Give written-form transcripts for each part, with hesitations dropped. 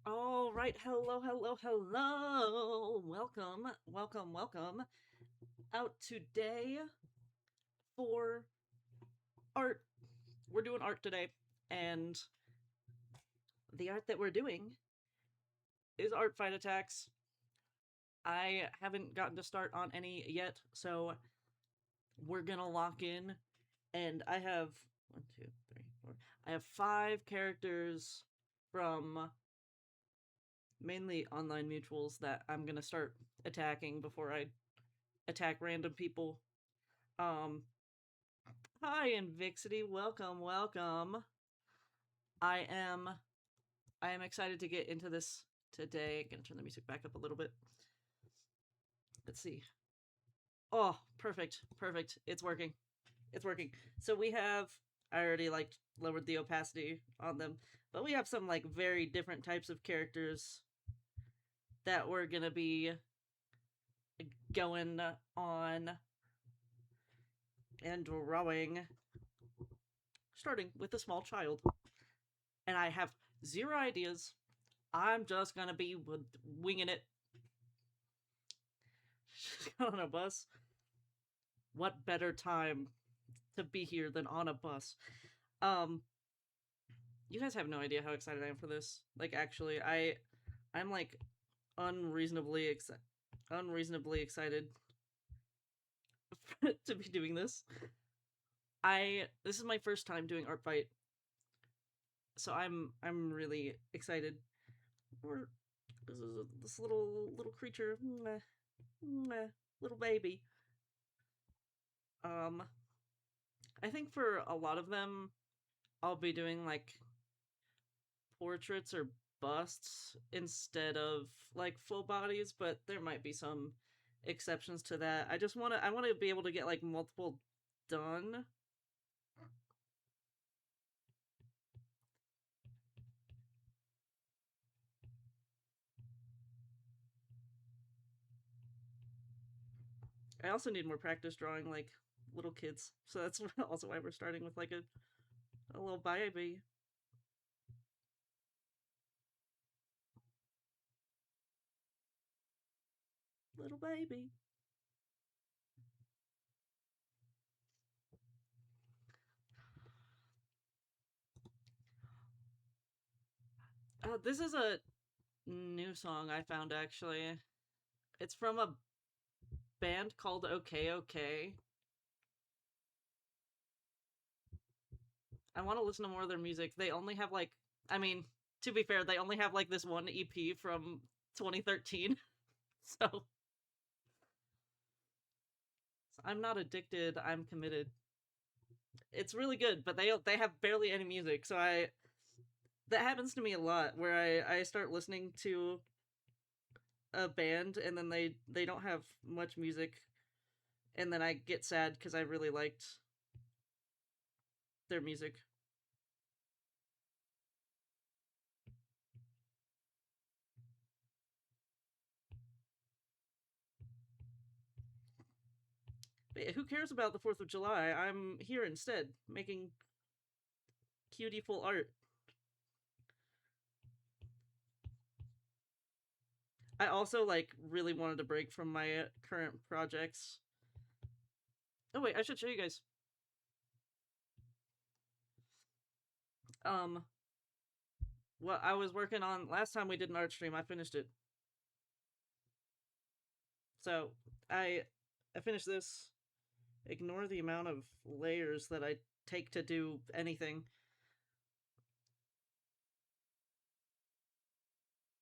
All right, hello, hello, hello. Welcome, welcome, welcome out today for art. We're doing art today, and the art that we're doing is art fight attacks. I haven't gotten to start on any yet, so we're gonna lock in. And I have one, two, three, four. I have 5 characters from mainly online mutuals that I'm gonna start attacking before I attack random people. Um, Hi, Invixity. Welcome, welcome. I am I am excited to get into this today. Gonna turn the music back up a little bit. Let's see. Oh, perfect, perfect. It's working. It's working. So we have I already like lowered the opacity on them, but we have some like very different types of characters that we're gonna be going on and drawing, starting with a small child. And I have 0 ideas. I'm just gonna be winging it. On a bus. What better time to be here than on a bus? Um, you guys have no idea how excited I am for this. Like, actually, I'm like unreasonably excited to be doing this. This is my first time doing art fight, so I'm really excited. Or this little creature, meh, meh, little baby. Um, I think for a lot of them, I'll be doing like portraits or busts instead of like full bodies, but there might be some exceptions to that. I want to be able to get like multiple done. I also need more practice drawing like little kids. So that's also why we're starting with like a little baby. Little baby. This is a new song I found actually. It's from a band called OK OK. I want to listen to more of their music. They only have like, I mean, to be fair, they only have like this one EP from 2013. So I'm not addicted. I'm committed. It's really good, but they have barely any music. So I that happens to me a lot where I start listening to a band and then they don't have much music, and then I get sad because I really liked their music. But who cares about the 4th of July? I'm here instead making cutie-ful art. I also like really wanted to break from my current projects. Oh wait, I should show you guys. Um, what I was working on last time we did an art stream, I finished it. So I I finished this. Ignore the amount of layers that I take to do anything.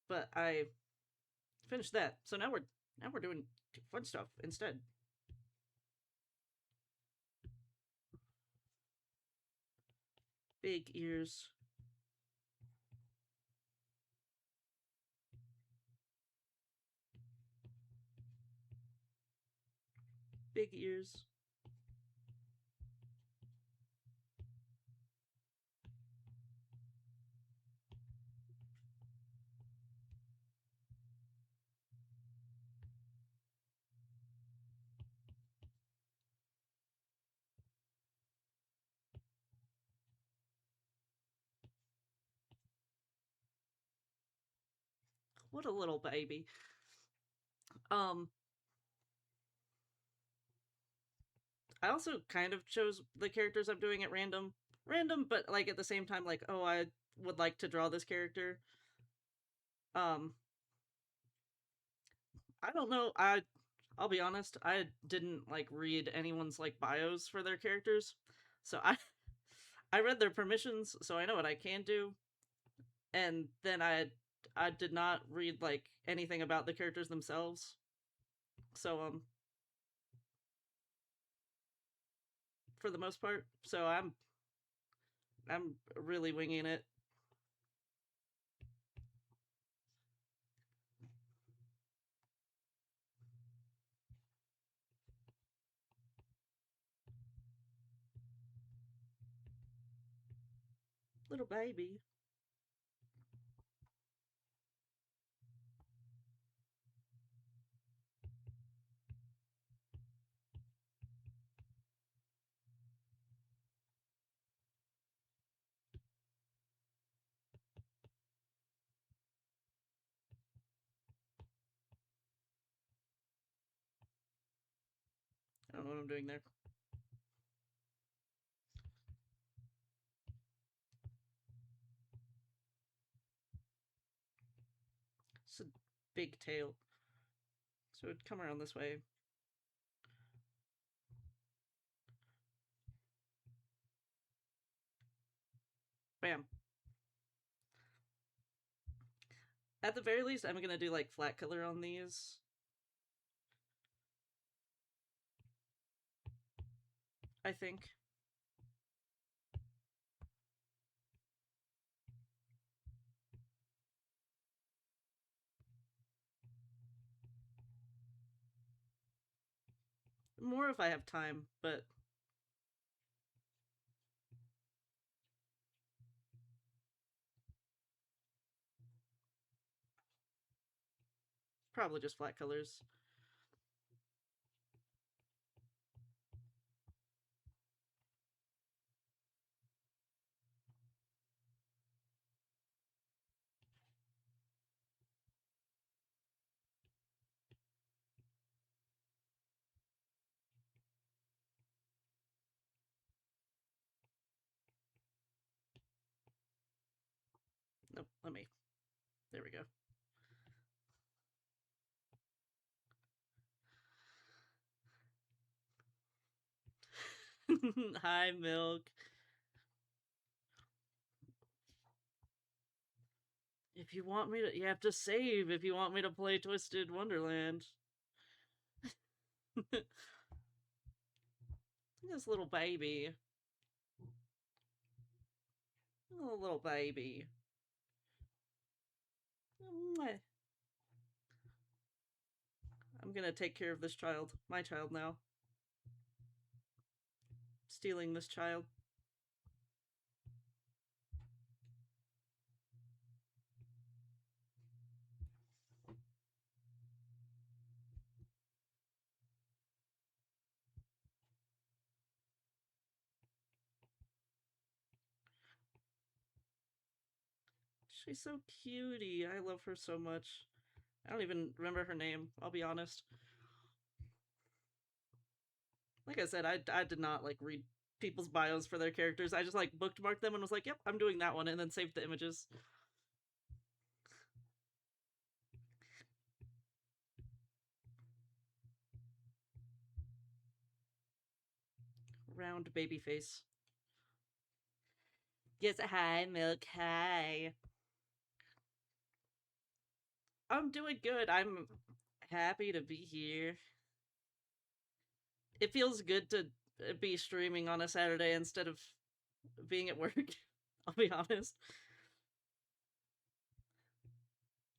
But I finished that. So now we're doing fun stuff instead. Big ears. Big ears. What a little baby. Um, I also kind of chose the characters I'm doing at random, but like at the same time, like, oh, I would like to draw this character. Um, I don't know. I'll be honest. I didn't like read anyone's like bios for their characters, so I read their permissions, so I know what I can do. And then I did not read like anything about the characters themselves. So for the most part, so I'm really winging it. Little baby. I don't know what I'm doing there. It's a big tail. So it'd come around this way. Bam. At the very least, I'm gonna do like flat color on these. I think. More if I have time, but probably just flat colors. Nope, let me. There we go. Hi, Milk. If you want me to, you have to save if you want me to play Twisted Wonderland. This little baby. Oh, little baby. I'm gonna take care of this child. My child now. Stealing this child. She's so cutie. I love her so much. I don't even remember her name, I'll be honest. Like I said, I did not like read people's bios for their characters. I just like bookmarked them and was like, yep, I'm doing that one, and then saved the images. Round baby face. Yes, hi, Milk, hi. I'm doing good. I'm happy to be here. It feels good to be streaming on a Saturday instead of being at work. I'll be honest.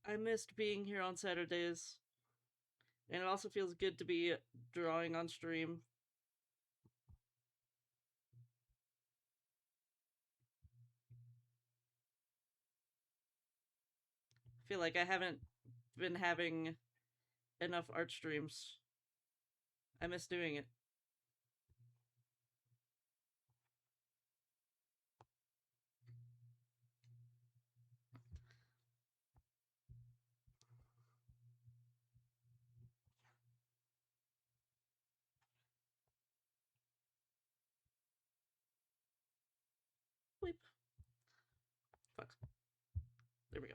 I missed being here on Saturdays. And it also feels good to be drawing on stream. I feel like I haven't been having enough art streams. I miss doing it. There we go.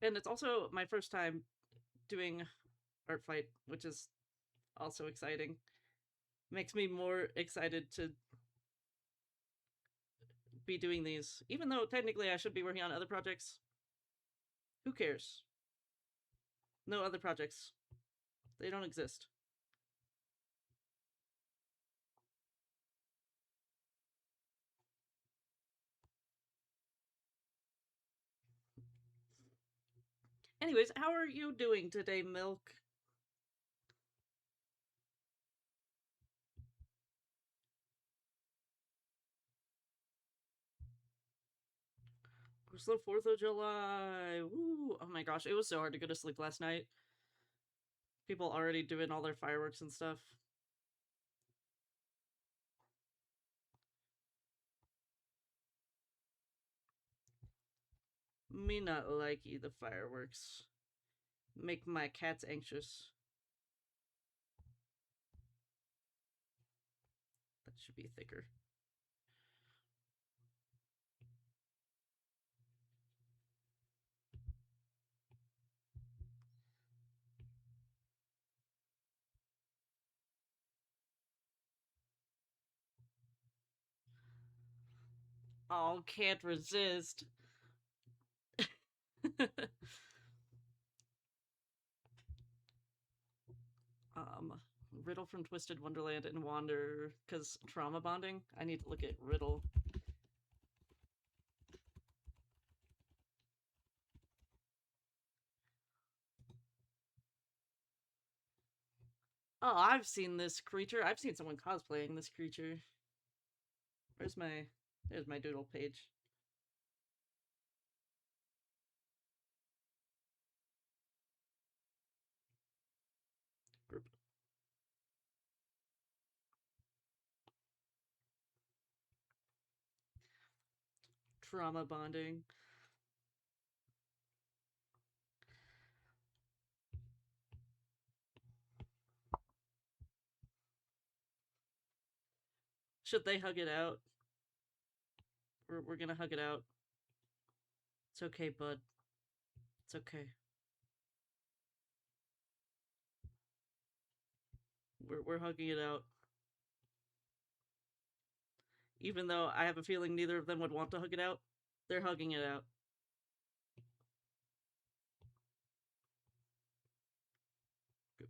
And it's also my first time doing Artfight, which is also exciting. Makes me more excited to be doing these. Even though technically I should be working on other projects. Who cares? No other projects. They don't exist. Anyways, how are you doing today, Milk? It was the 4th of July. Woo! Oh my gosh, it was so hard to go to sleep last night. People already doing all their fireworks and stuff. Me not likey the fireworks. Make my cats anxious. That should be thicker. Oh, can't resist. Riddle from Twisted Wonderland and Wander, because trauma bonding. I need to look at Riddle. Oh, I've seen this creature. I've seen someone cosplaying this creature. There's my doodle page. Group. Trauma bonding. Should they hug it out? We're gonna hug it out. It's okay, bud. It's okay. We're hugging it out. Even though I have a feeling neither of them would want to hug it out, they're hugging it out.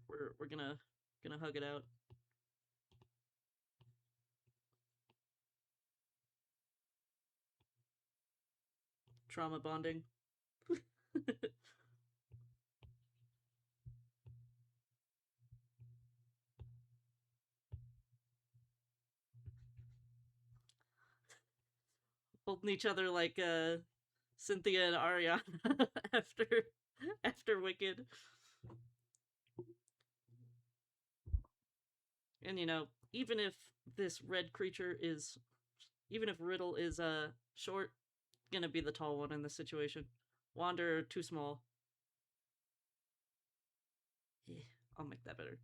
We're gonna hug it out. Trauma bonding. Holding each other like Cynthia and Ariana after Wicked. And you know, even if this red creature is, even if Riddle is short, gonna be the tall one in this situation. Wander too small. Yeah, I'll make that better.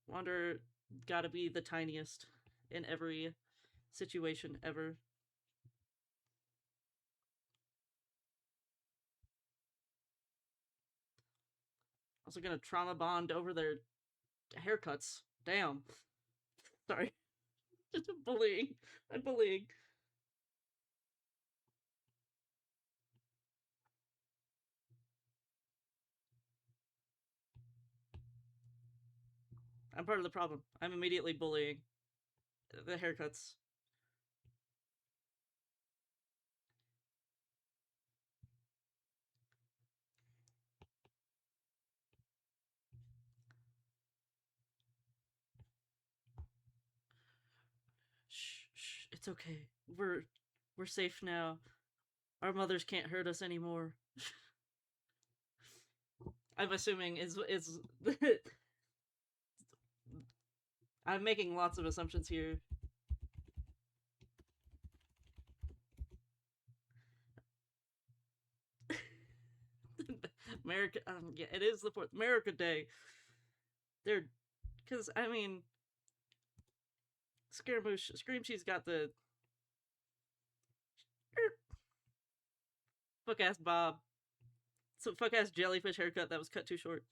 Wander gotta be the tiniest in every situation ever. Also gonna trauma bond over their haircuts. Damn. Sorry. Just bullying. I'm bullying. I'm part of the problem. I'm immediately bullying. The haircuts. Shh, shh, it's okay. We're safe now. Our mothers can't hurt us anymore. I'm assuming is I'm making lots of assumptions here. America, yeah, it is the 4th America Day. They're, because I mean, Scaramouche, Scream She's got the Fuck ass Bob. Some fuck ass jellyfish haircut that was cut too short.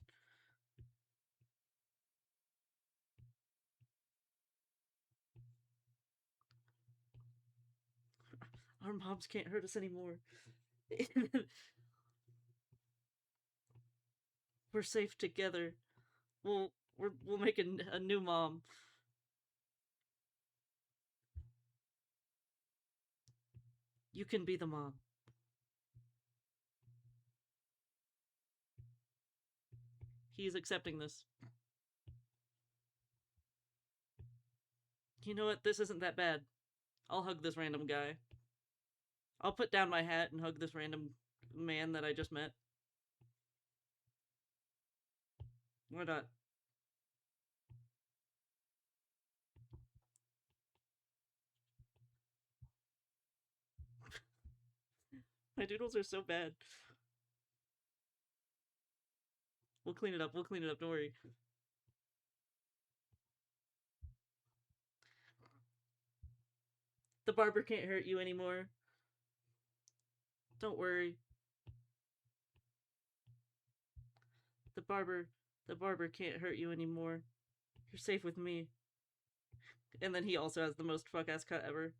Our moms can't hurt us anymore. We're safe together. We'll make a new mom. You can be the mom. He's accepting this. You know what? This isn't that bad. I'll hug this random guy. I'll put down my hat and hug this random man that I just met. Why not? My doodles are so bad. We'll clean it up. We'll clean it up. Don't worry. The barber can't hurt you anymore. Don't worry. The barber can't hurt you anymore. You're safe with me. And then he also has the most fuck ass cut ever.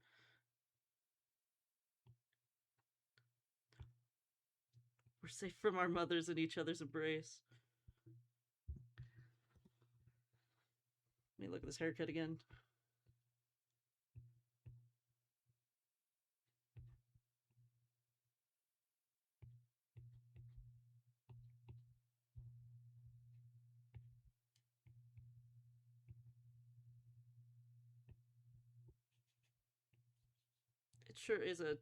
We're safe from our mothers and each other's embrace. Let me look at this haircut again. It sure is a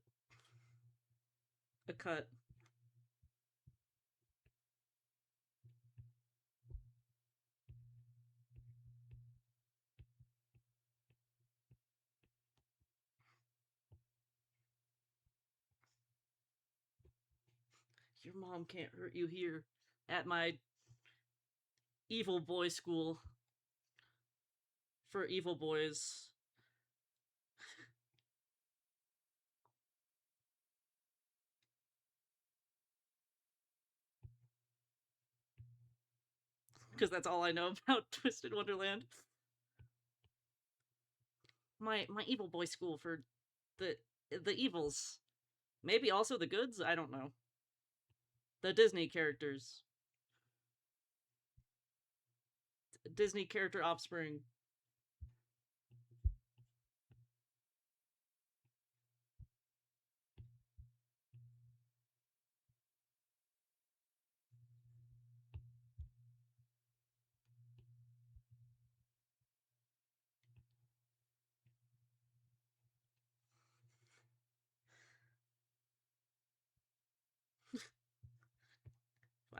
cut. Your mom can't hurt you here at my evil boy school for evil boys. Because that's all I know about Twisted Wonderland. My evil boy school for the evils. Maybe also the goods? I don't know. The Disney characters. Disney character offspring.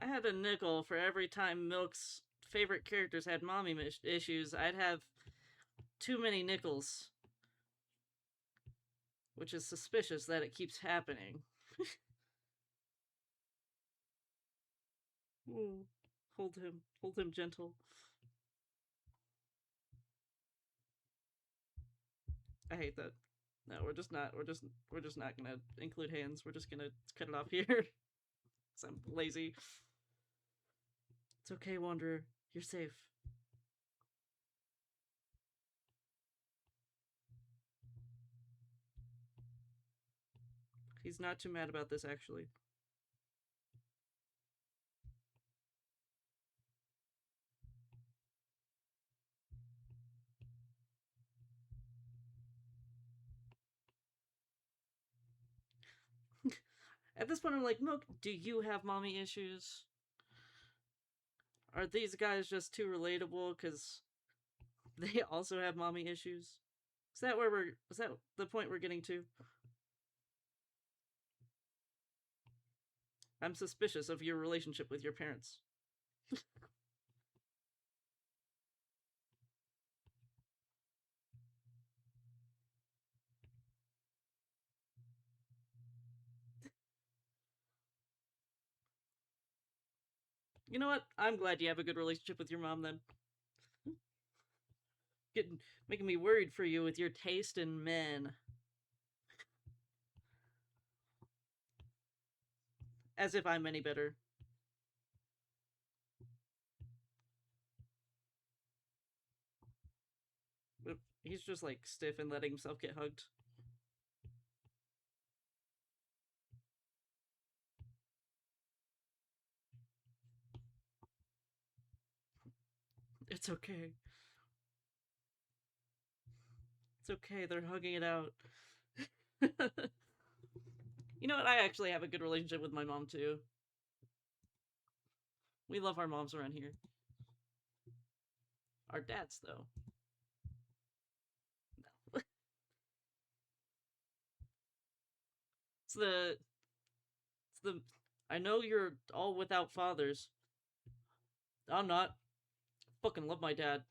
If I had a nickel for every time Milk's favorite characters had mommy issues, I'd have too many nickels. Which is suspicious that it keeps happening. Ooh, hold him gentle. I hate that. No, we're just not gonna include hands. We're just gonna cut it off here. Cause I'm lazy. It's okay, Wanderer. You're safe. He's not too mad about this, actually. At this point, I'm like, Milk, do you have mommy issues? Are these guys just too relatable because they also have mommy issues? Is that the point we're getting to? I'm suspicious of your relationship with your parents. You know what? I'm glad you have a good relationship with your mom then. Making me worried for you with your taste in men. As if I'm any better. He's just like stiff and letting himself get hugged. It's okay. It's okay. They're hugging it out. You know what? I actually have a good relationship with my mom too. We love our moms around here. Our dads, though. No. It's the I know you're all without fathers. I'm not. Fucking love my dad.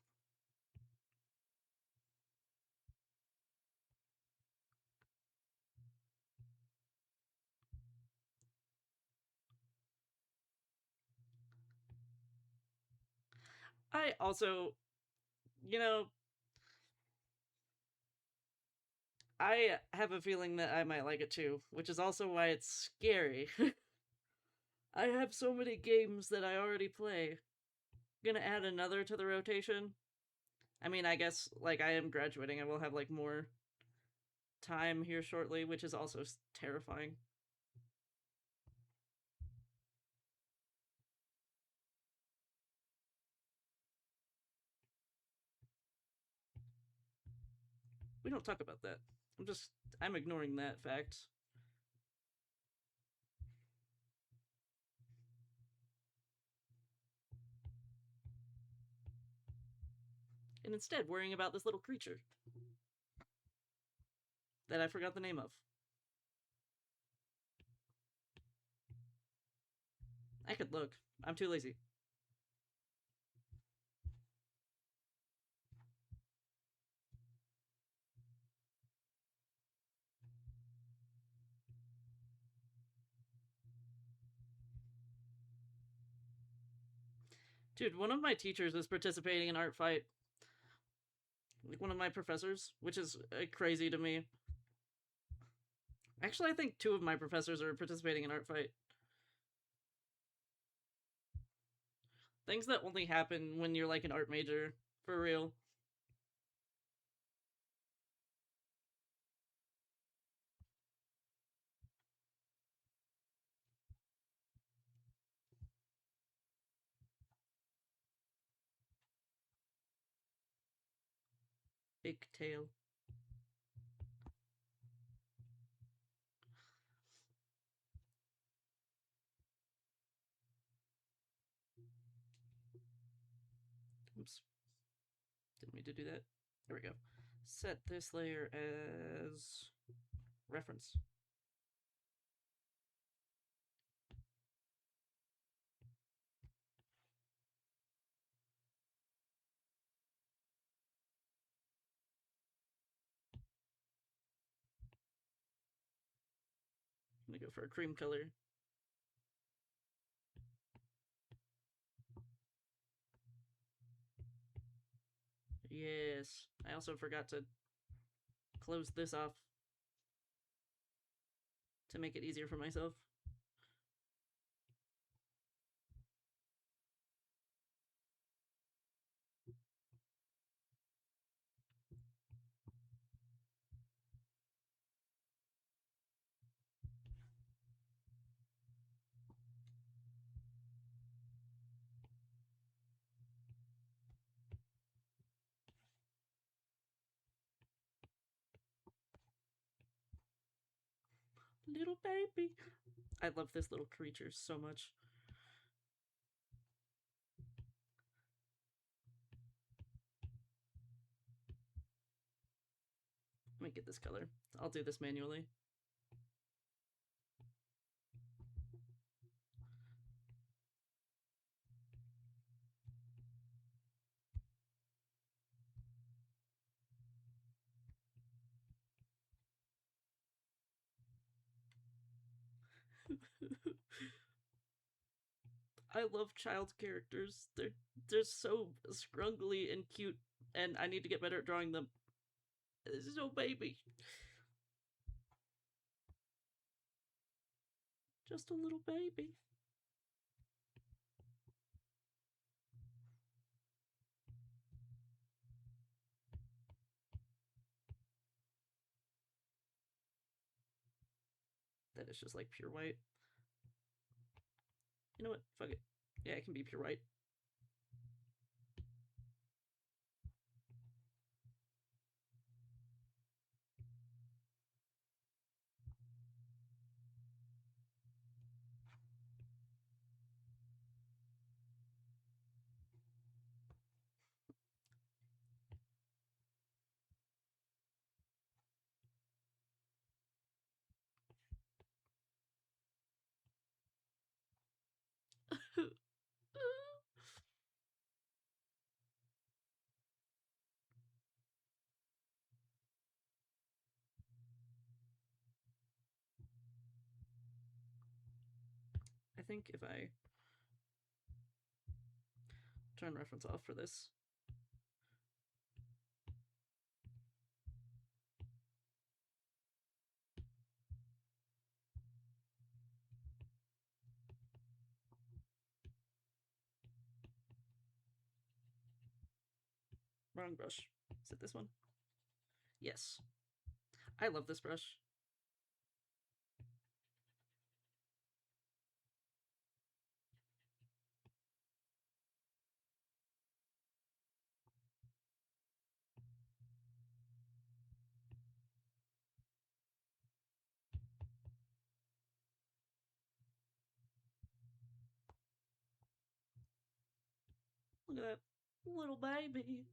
I also, you know, I have a feeling that I might like it too, which is also why it's scary. I have so many games that I already play. I'm gonna add another to the rotation. I mean, I guess, like, I am graduating. I will have, like, more time here shortly, which is also terrifying. We don't talk about that. I'm ignoring that fact. And instead, worrying about this little creature that I forgot the name of. I could look. I'm too lazy. Dude, one of my teachers is participating in Artfight. Like, one of my professors, which is crazy to me. Actually, I think two of my professors are participating in Artfight. Things that only happen when you're like an art major, for real. Big tail. Oops. Didn't mean to do that. There we go. Set this layer as reference. I'm gonna go for a cream color. Yes. I also forgot to close this off to make it easier for myself. Little baby. I love this little creature so much. Let me get this color. I'll do this manually. I love child characters. They're so scrungly and cute, and I need to get better at drawing them. This is so baby. Just a little baby. That is just like pure white. You know what? Fuck it. Yeah, it can be pure white. I think if I turn reference off for this. Wrong brush. Is it this one? Yes. I love this brush. Look at that little baby.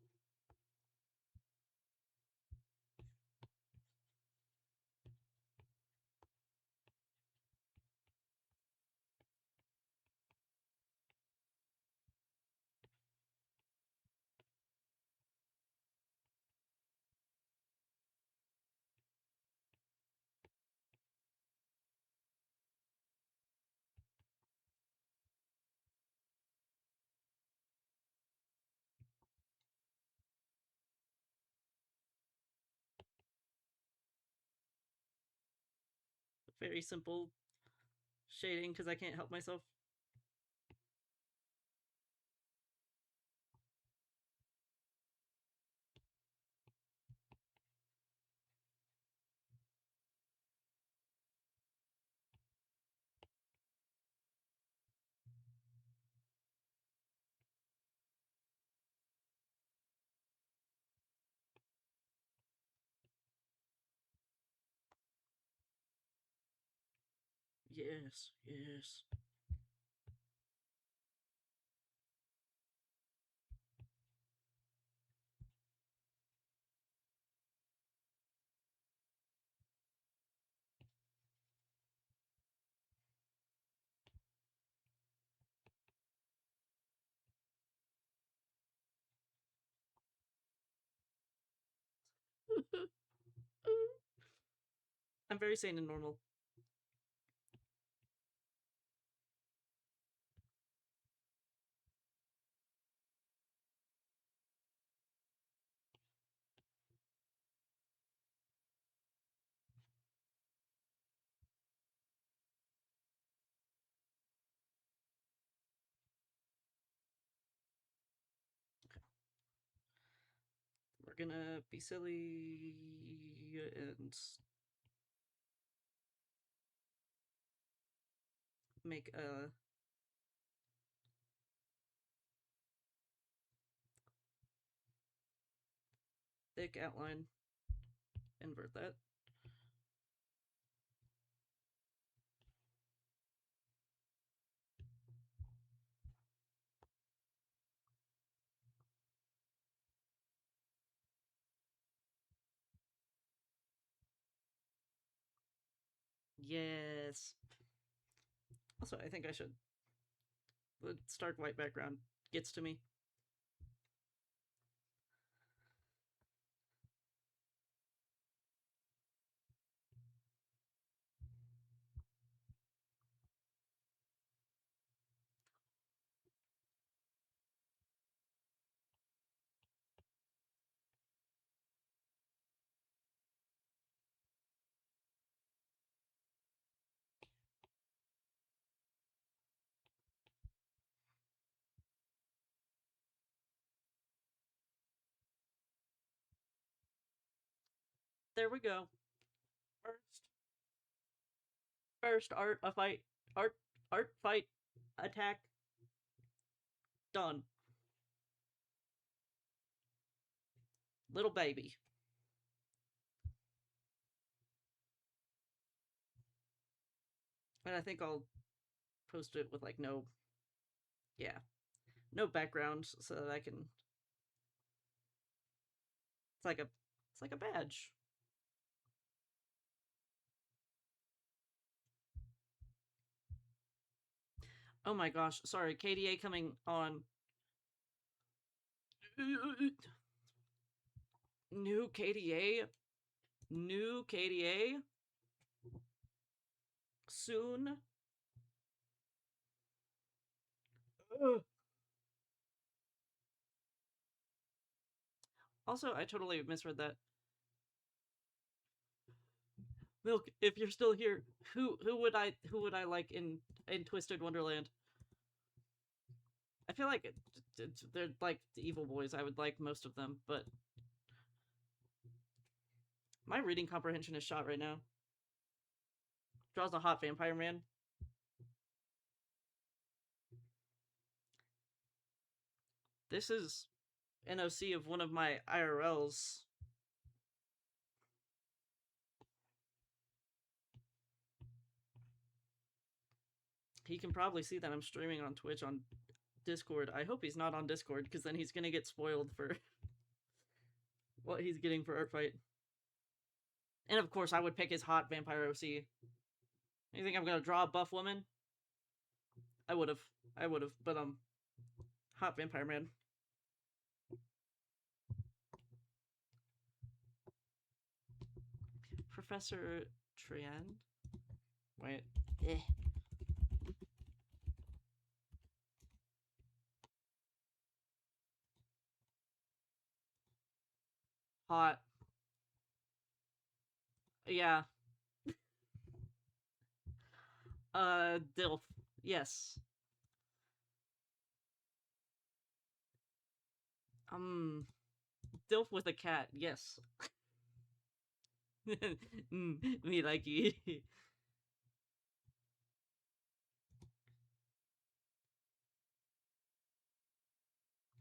Very simple shading because I can't help myself. Yes, yes. I'm very sane and normal. We're gonna be silly and make a thick outline. Invert that. Yes. Also, I think I should. The stark white background gets to me. There we go. First, first art a fight, art fight, attack, done. Little baby. And I think I'll post it with like no, yeah, no background so that I can. It's like a badge. Oh my gosh, sorry, KDA coming on. New KDA, new KDA, soon. Ugh. Also, I totally misread that. Milk, if you're still here, who would I like in Twisted Wonderland? I feel like they're like the evil boys. I would like most of them, but my reading comprehension is shot right now. Draws a hot vampire man. This is NOC of one of my IRLs. He can probably see that I'm streaming on Twitch on Discord. I hope he's not on Discord, because then he's gonna get spoiled for what he's getting for Artfight. And of course, I would pick his hot vampire OC. You think I'm gonna draw a buff woman? I would have, but hot vampire man. Professor Trian? Wait. Eh. Hot. Yeah. Dilf. Yes. Dilf with a cat. Yes. Me like you.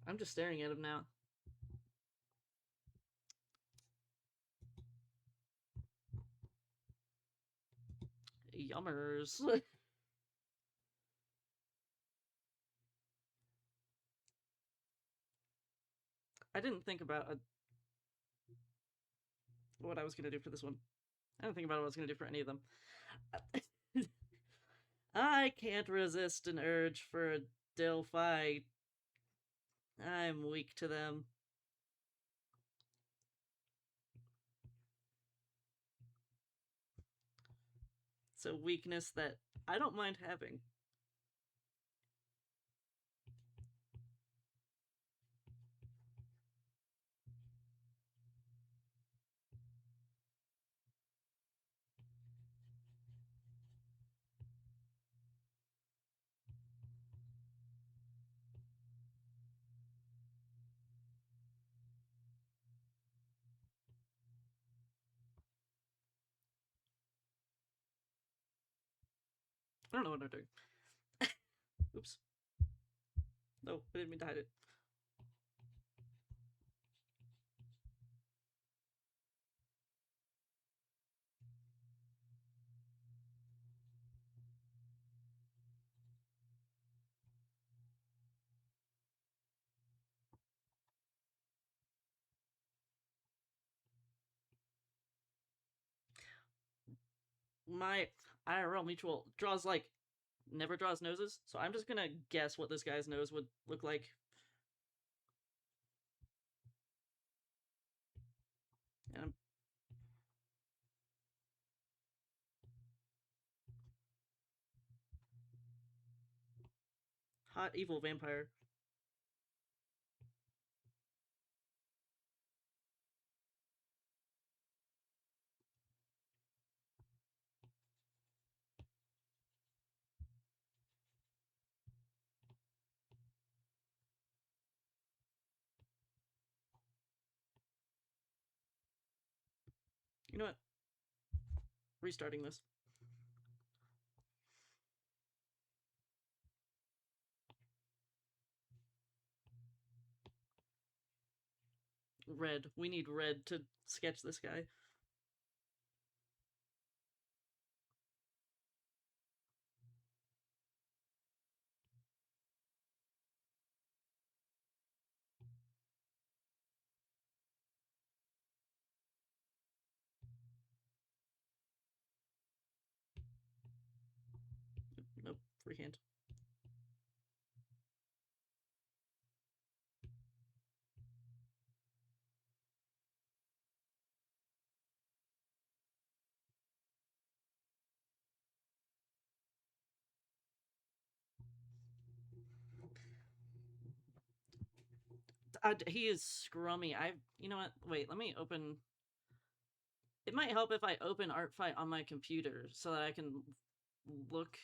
I'm just staring at him now. Yummers. I didn't think about what I was gonna do for this one. I didn't think about what I was gonna do for any of them. I can't resist an urge for a Delphi. I'm weak to them. It's a weakness that I don't mind having. I don't know what I'm doing. Oops. No, I didn't mean to hide it. My IRL mutual draws like never draws noses, so I'm just gonna guess what this guy's nose would look like. And hot evil vampire. You know what? Restarting this. Red. We need red to sketch this guy. Nope. Freehand. He is scrummy. You know what? Wait, let me open. It might help if I open Artfight on my computer so that I can look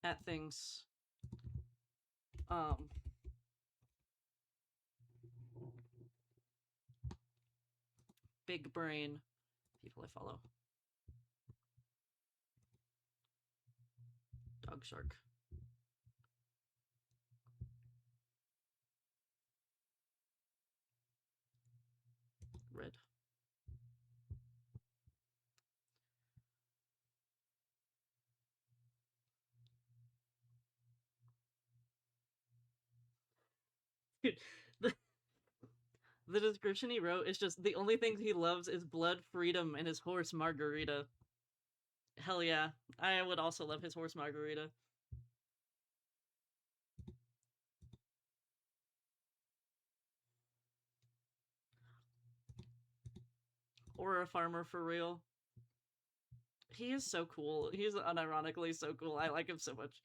at things. Big brain people I follow. Dog shark. Red. Dude, the description he wrote is just the only things he loves is blood, freedom, and his horse Margarita. Hell yeah. I would also love his horse Margarita. Or a farmer for real. He is so cool. He's unironically so cool. I like him so much.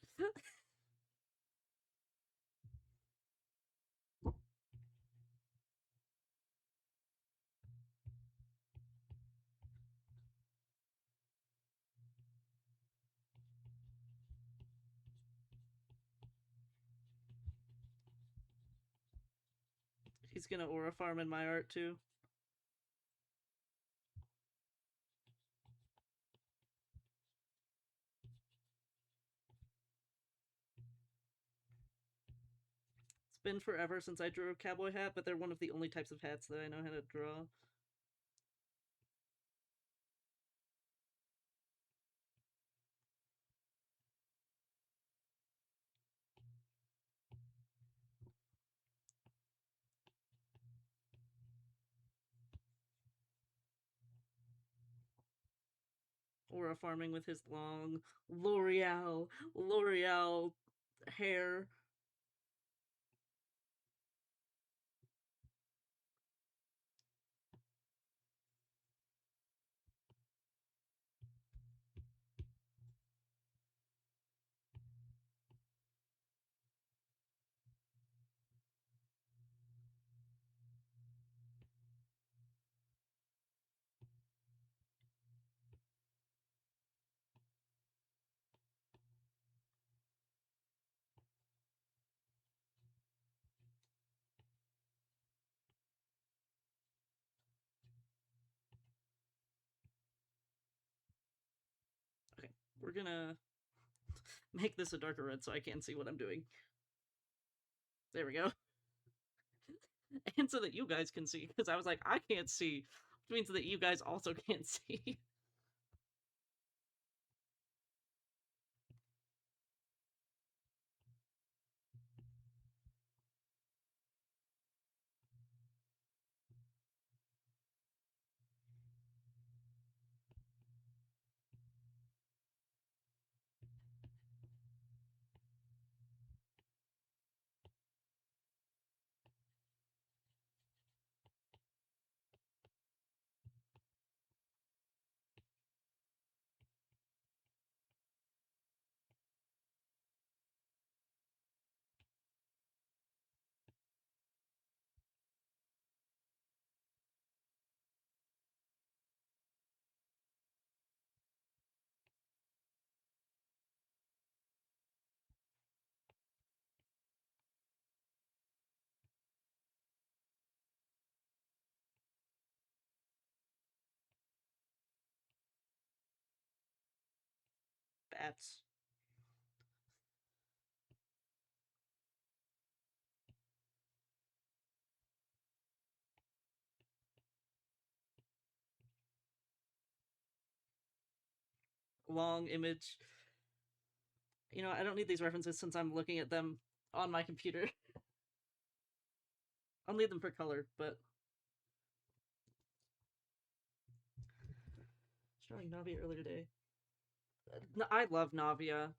He's gonna aura farm in my art too. It's been forever since I drew a cowboy hat, but they're one of the only types of hats that I know how to draw. Aura farming with his long L'Oreal hair. Okay, we're gonna make this a darker red so I can see what I'm doing. There we go. And so that you guys can see, because I was like, I can't see, which means that you guys also can't see. at. Long image. You know, I don't need these references since I'm looking at them on my computer. I'll need them for color, but showing Navia earlier today. I love Navia.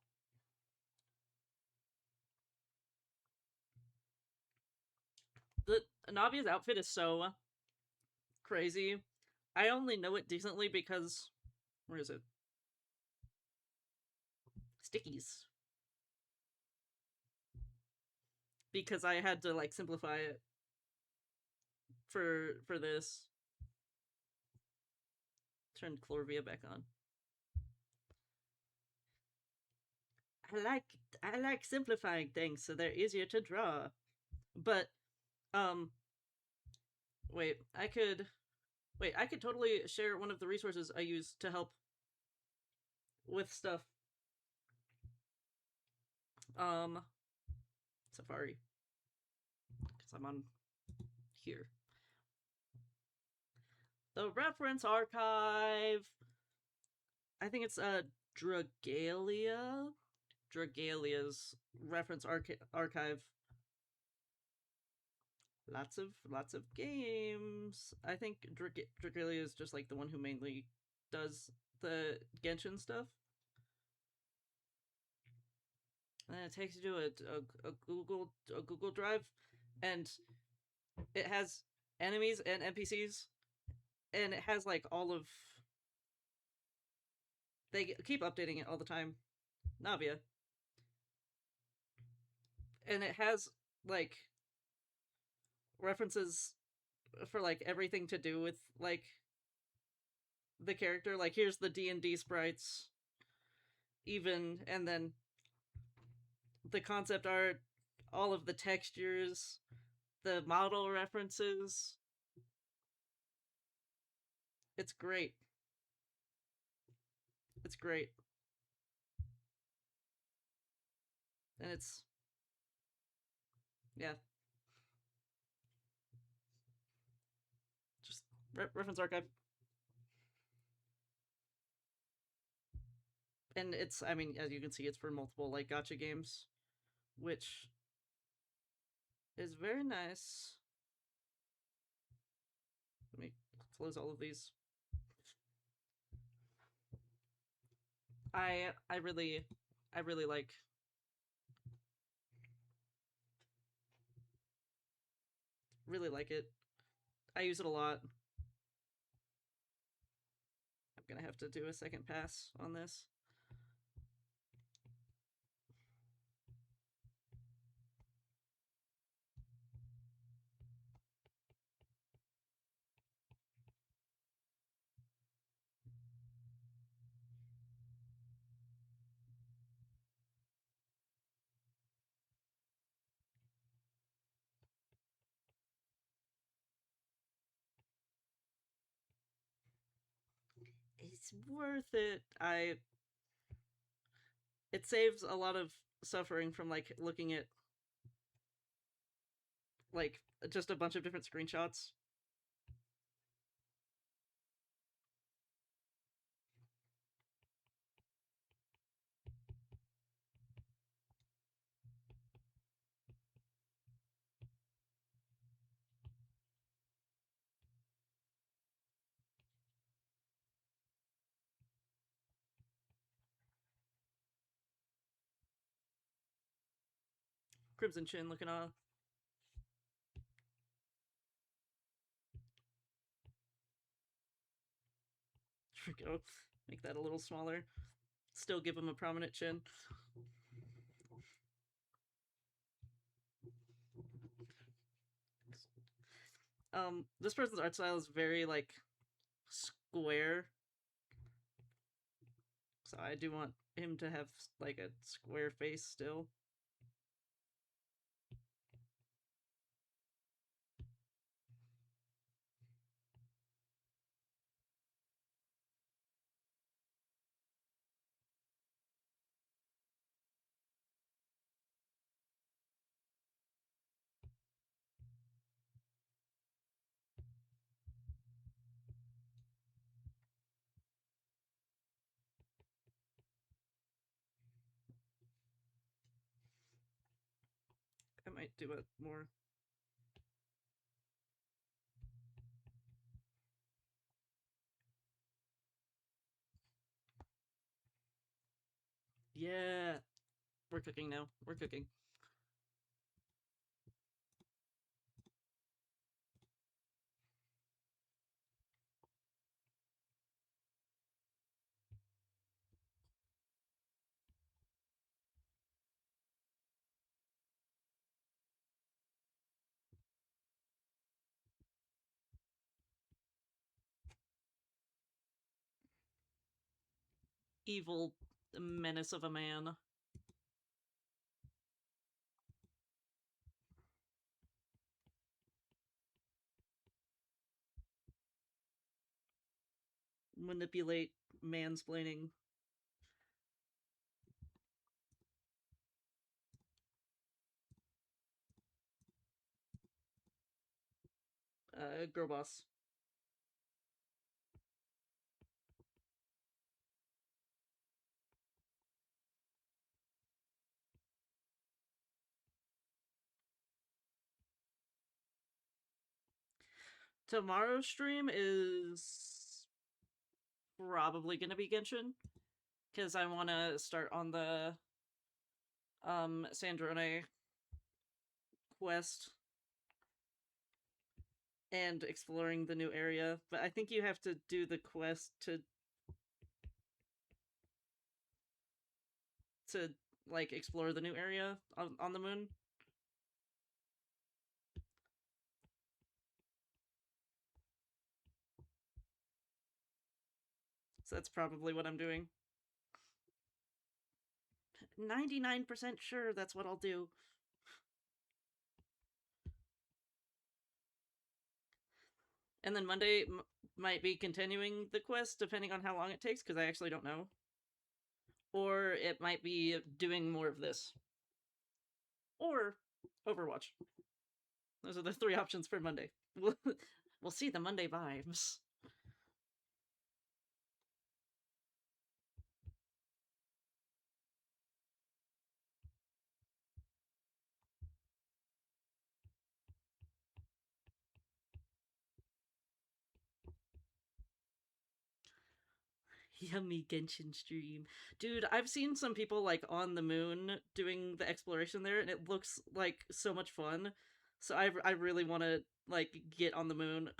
The Navia's outfit is so crazy. I only know it decently because where is it? Stickies. Because I had to like simplify it for this. Turned Chlorvia back on. I like simplifying things so they're easier to draw. But um I could totally share one of the resources I use to help with stuff. Safari. Because I'm on here. The reference archive. I think it's Dragalia. Dragalia's reference archive. Lots of games. I think Dragalia is just like the one who mainly does the Genshin stuff. And then it takes you to a Google Drive, and it has enemies and NPCs, and it has like all of. They keep updating it all the time. Navia. And it has like references for like everything to do with like the character. Like here's the D&D sprites even, and then the concept art, all of the textures, the model references. It's great. It's great. And it's yeah. Just reference archive. And it's, I mean, as you can see, it's for multiple like gacha games, which is very nice. Let me close all of these. I really like it. I use it a lot. I'm gonna have to do a second pass on this. It's worth it. It saves a lot of suffering from like looking at like just a bunch of different screenshots. Crimson Chin looking off. Here we go. Make that a little smaller. Still give him a prominent chin. This person's art style is very like square. So I do want him to have like a square face still. might do it more. Yeah. We're cooking now. We're cooking. Evil menace of a man. Manipulate, mansplaining. Girl boss. Tomorrow's stream is probably gonna be Genshin, because I want to start on the Sandrone quest and exploring the new area. But I think you have to do the quest to like explore the new area on the moon. So that's probably what I'm doing. 99% sure that's what I'll do. And then Monday might be continuing the quest depending on how long it takes, because I actually don't know. Or it might be doing more of this. Or Overwatch. Those are the three options for Monday. We'll see the Monday vibes. Yummy Genshin stream. Dude, I've seen some people like on the moon doing the exploration there, and it looks like so much fun. So I really want to like get on the moon.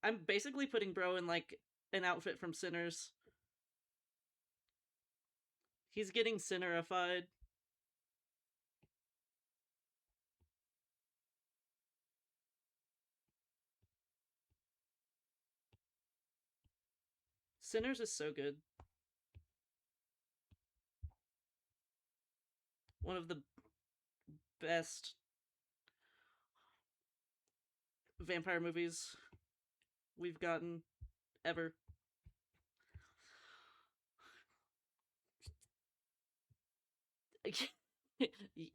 I'm I'm basically putting Bro in like an outfit from Sinners. He's getting Sinnerified. Sinners is so good. One of the best vampire movies we've gotten ever.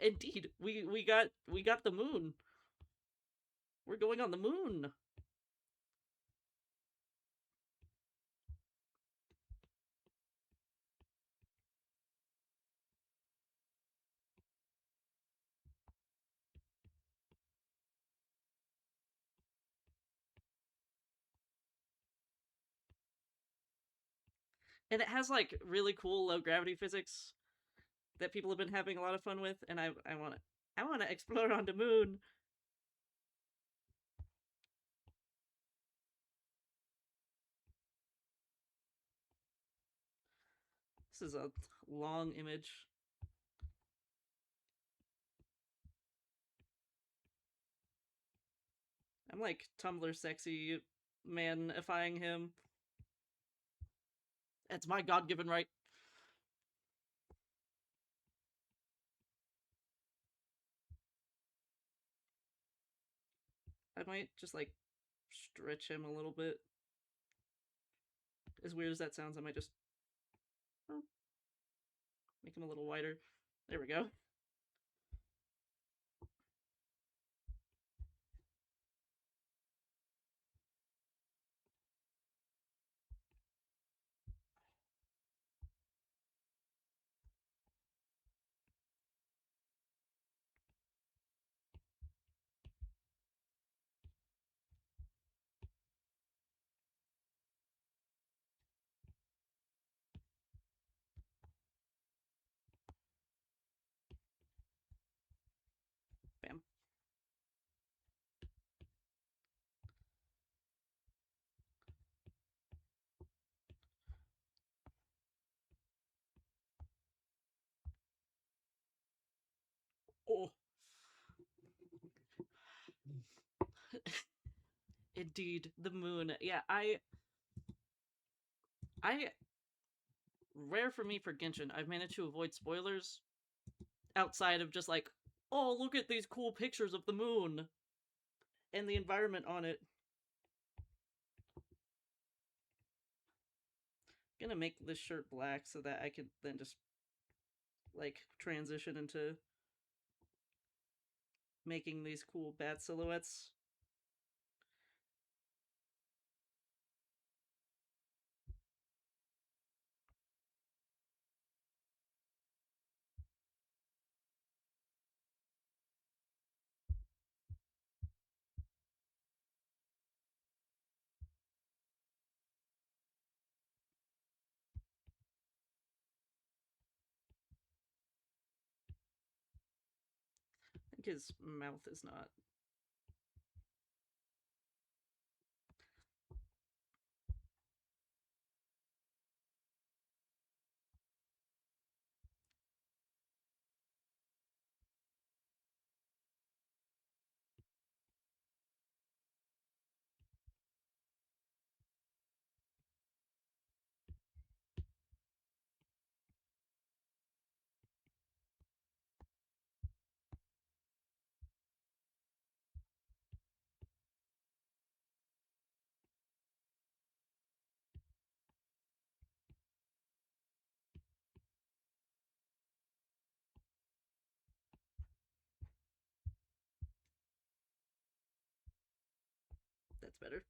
Indeed, we got the moon. We're going on the moon. And it has like really cool low gravity physics that people have been having a lot of fun with, and I want to explore on the moon. This is a long image. I'm like Tumblr sexy manifying him. That's my God-given right. I might just like stretch him a little bit. As weird as that sounds, I might just make him a little wider. There we go. Bam. Oh. Indeed, the moon. Yeah, I rare for me for Genshin. I've managed to avoid spoilers outside of just like, oh, look at these cool pictures of the moon and the environment on it. Gonna make this shirt black so that I could then just like transition into making these cool bat silhouettes. I think his mouth is not. That's better.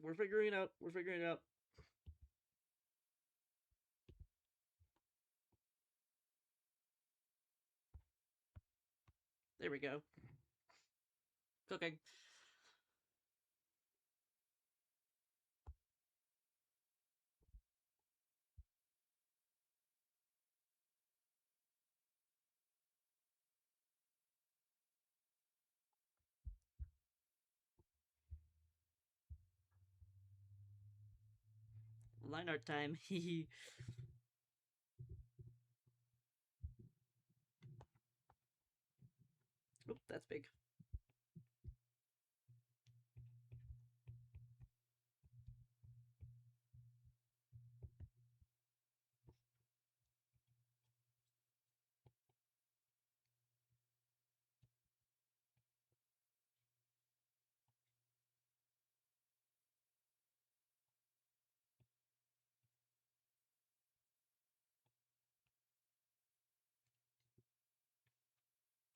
We're figuring it out. We're figuring it out. There we go. Cooking. Line art time. Hee. Oop, that's big.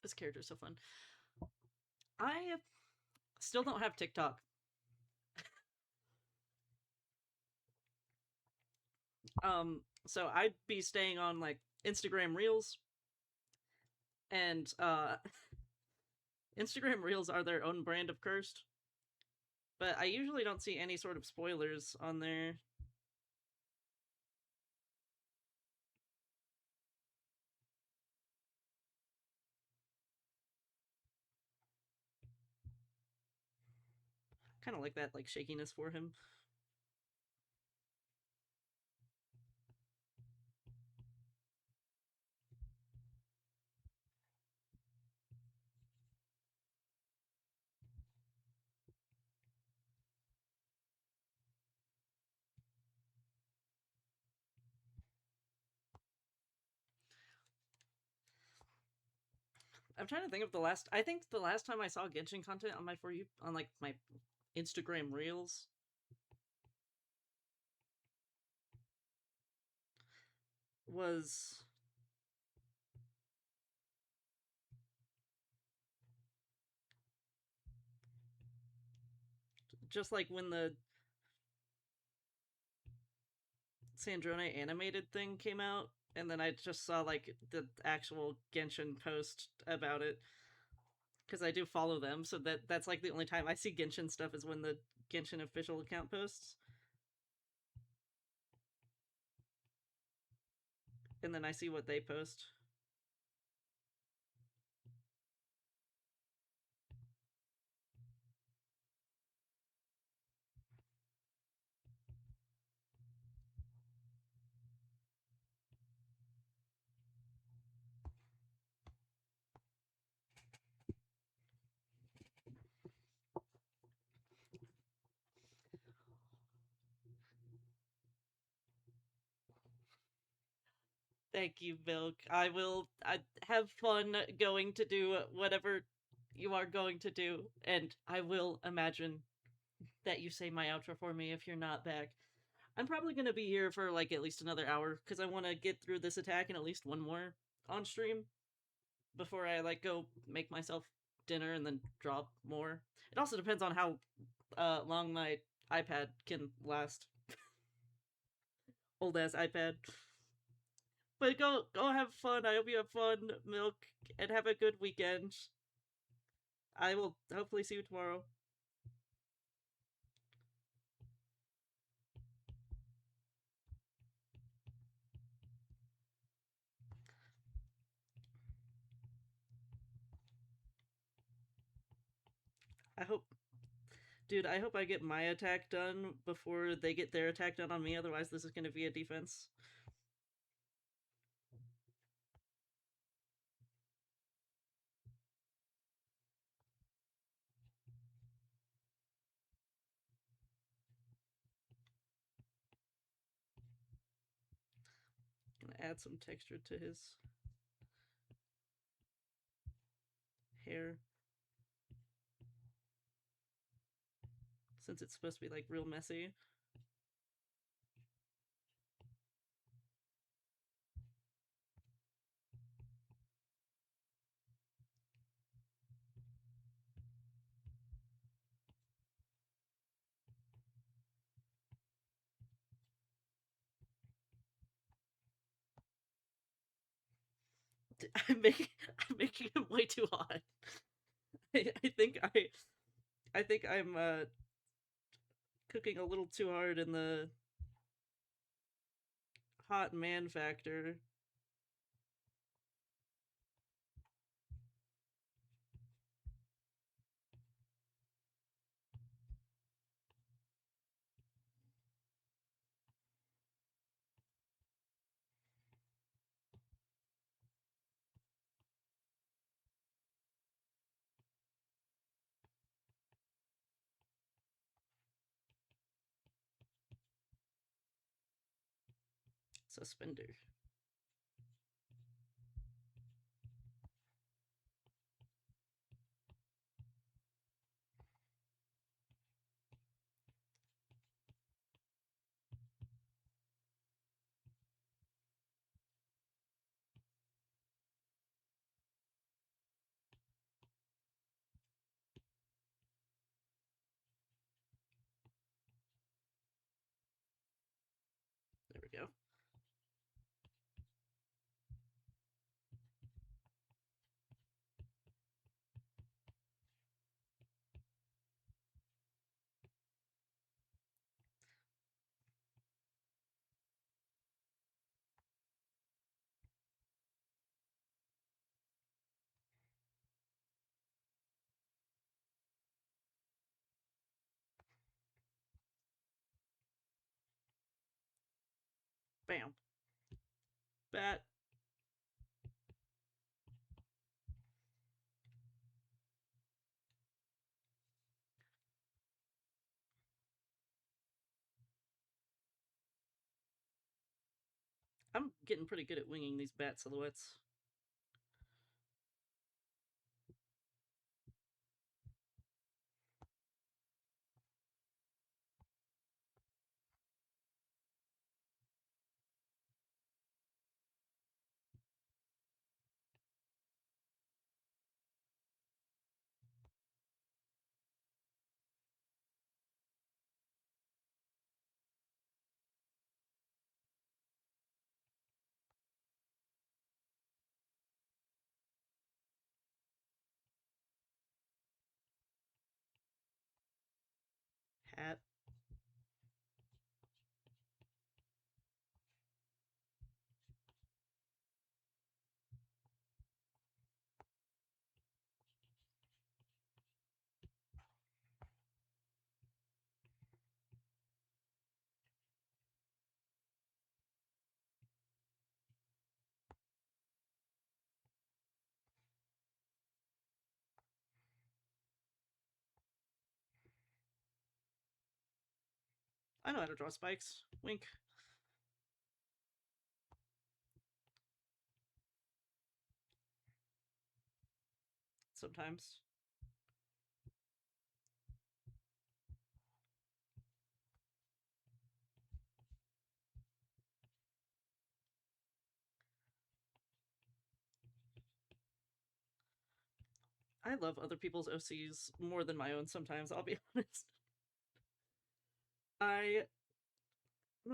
This character's so fun. I still don't have TikTok. So I'd be staying on like Instagram Reels, and Instagram Reels are their own brand of cursed, but I usually don't see any sort of spoilers on there. Kind of like that, like shakiness for him. I'm trying to think of the last. I think the last time I saw Genshin content on my For You on like my Instagram Reels was just like when the Sandrone animated thing came out, and then I just saw like the actual Genshin post about it because I do follow them, so that's like the only time I see Genshin stuff is when the Genshin official account posts, and then I see what they post. Thank you, Milk. I have fun going to do whatever you are going to do, and I will imagine that you say my outro for me if you're not back. I'm probably going to be here for like at least another hour because I want to get through this attack and at least one more on stream before I like go make myself dinner and then drop more. It also depends on how long my iPad can last. Old ass iPad. But go have fun. I hope you have fun, Milk, and have a good weekend. I will hopefully see you tomorrow. I hope Dude, I hope I get my attack done before they get their attack done on me, otherwise this is gonna be a defense. Gonna add some texture to his hair. Since it's supposed to be like real messy. I'm making I'm making him way too hot. I think I think I'm cooking a little too hard in the hot man factor. Suspender. There we go. Bam. Bat. I'm getting pretty good at winging these bat silhouettes. Hat. I know how to draw spikes. Wink. Sometimes. I love other people's OCs more than my own sometimes, I'll be honest. I'm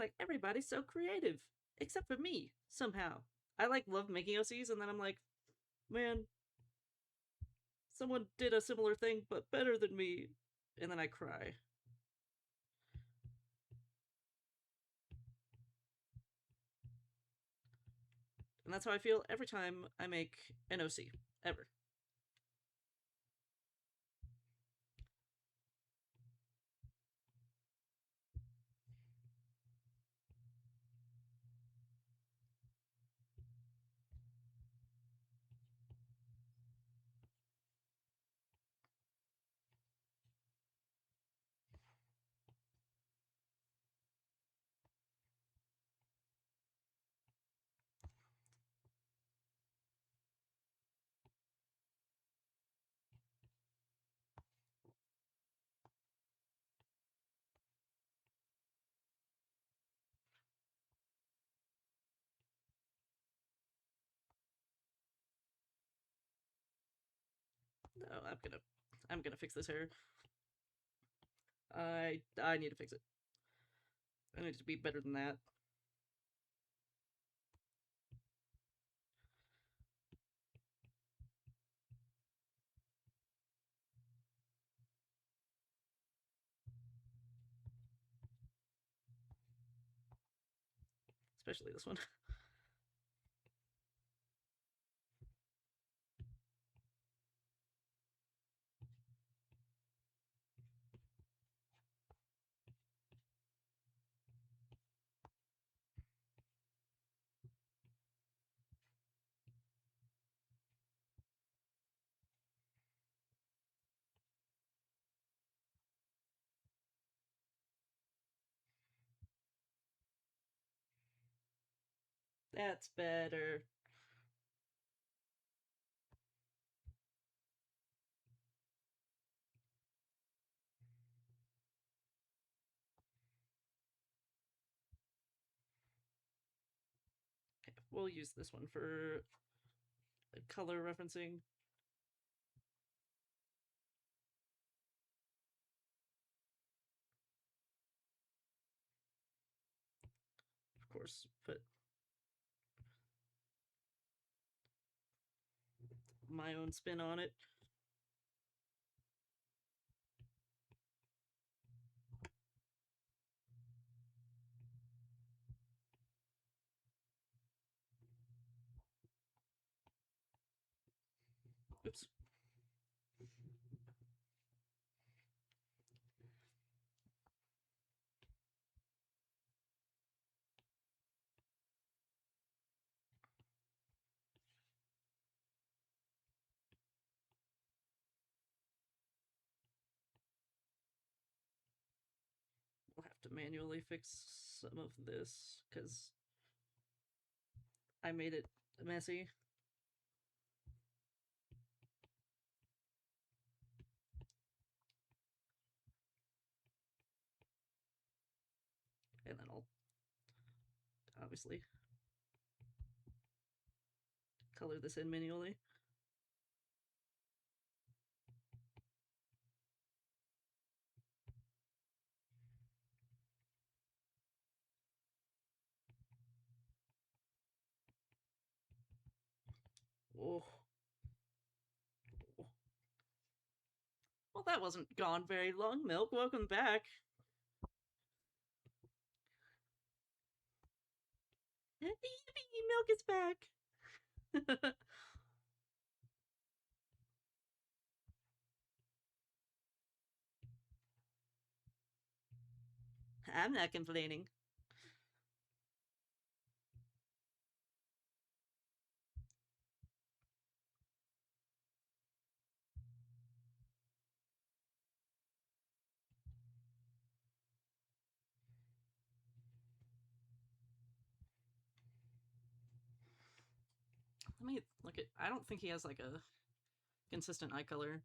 like, everybody's so creative, except for me, somehow. I like love making OCs, and then I'm like, man, someone did a similar thing, but better than me. And then I cry. And that's how I feel every time I make an OC, ever. No, I'm gonna fix this hair. I need to fix it. I need to be better than that. Especially this one. That's better. Okay, we'll use this one for color referencing. Of course, put my own spin on it. Oops. manually fix some of this because I made it messy. And then I'll obviously color this in manually. Oh. Well, that wasn't gone very long, Milk. Welcome back. Milk is back. I'm not complaining. Let me look at. I don't think he has like a consistent eye color.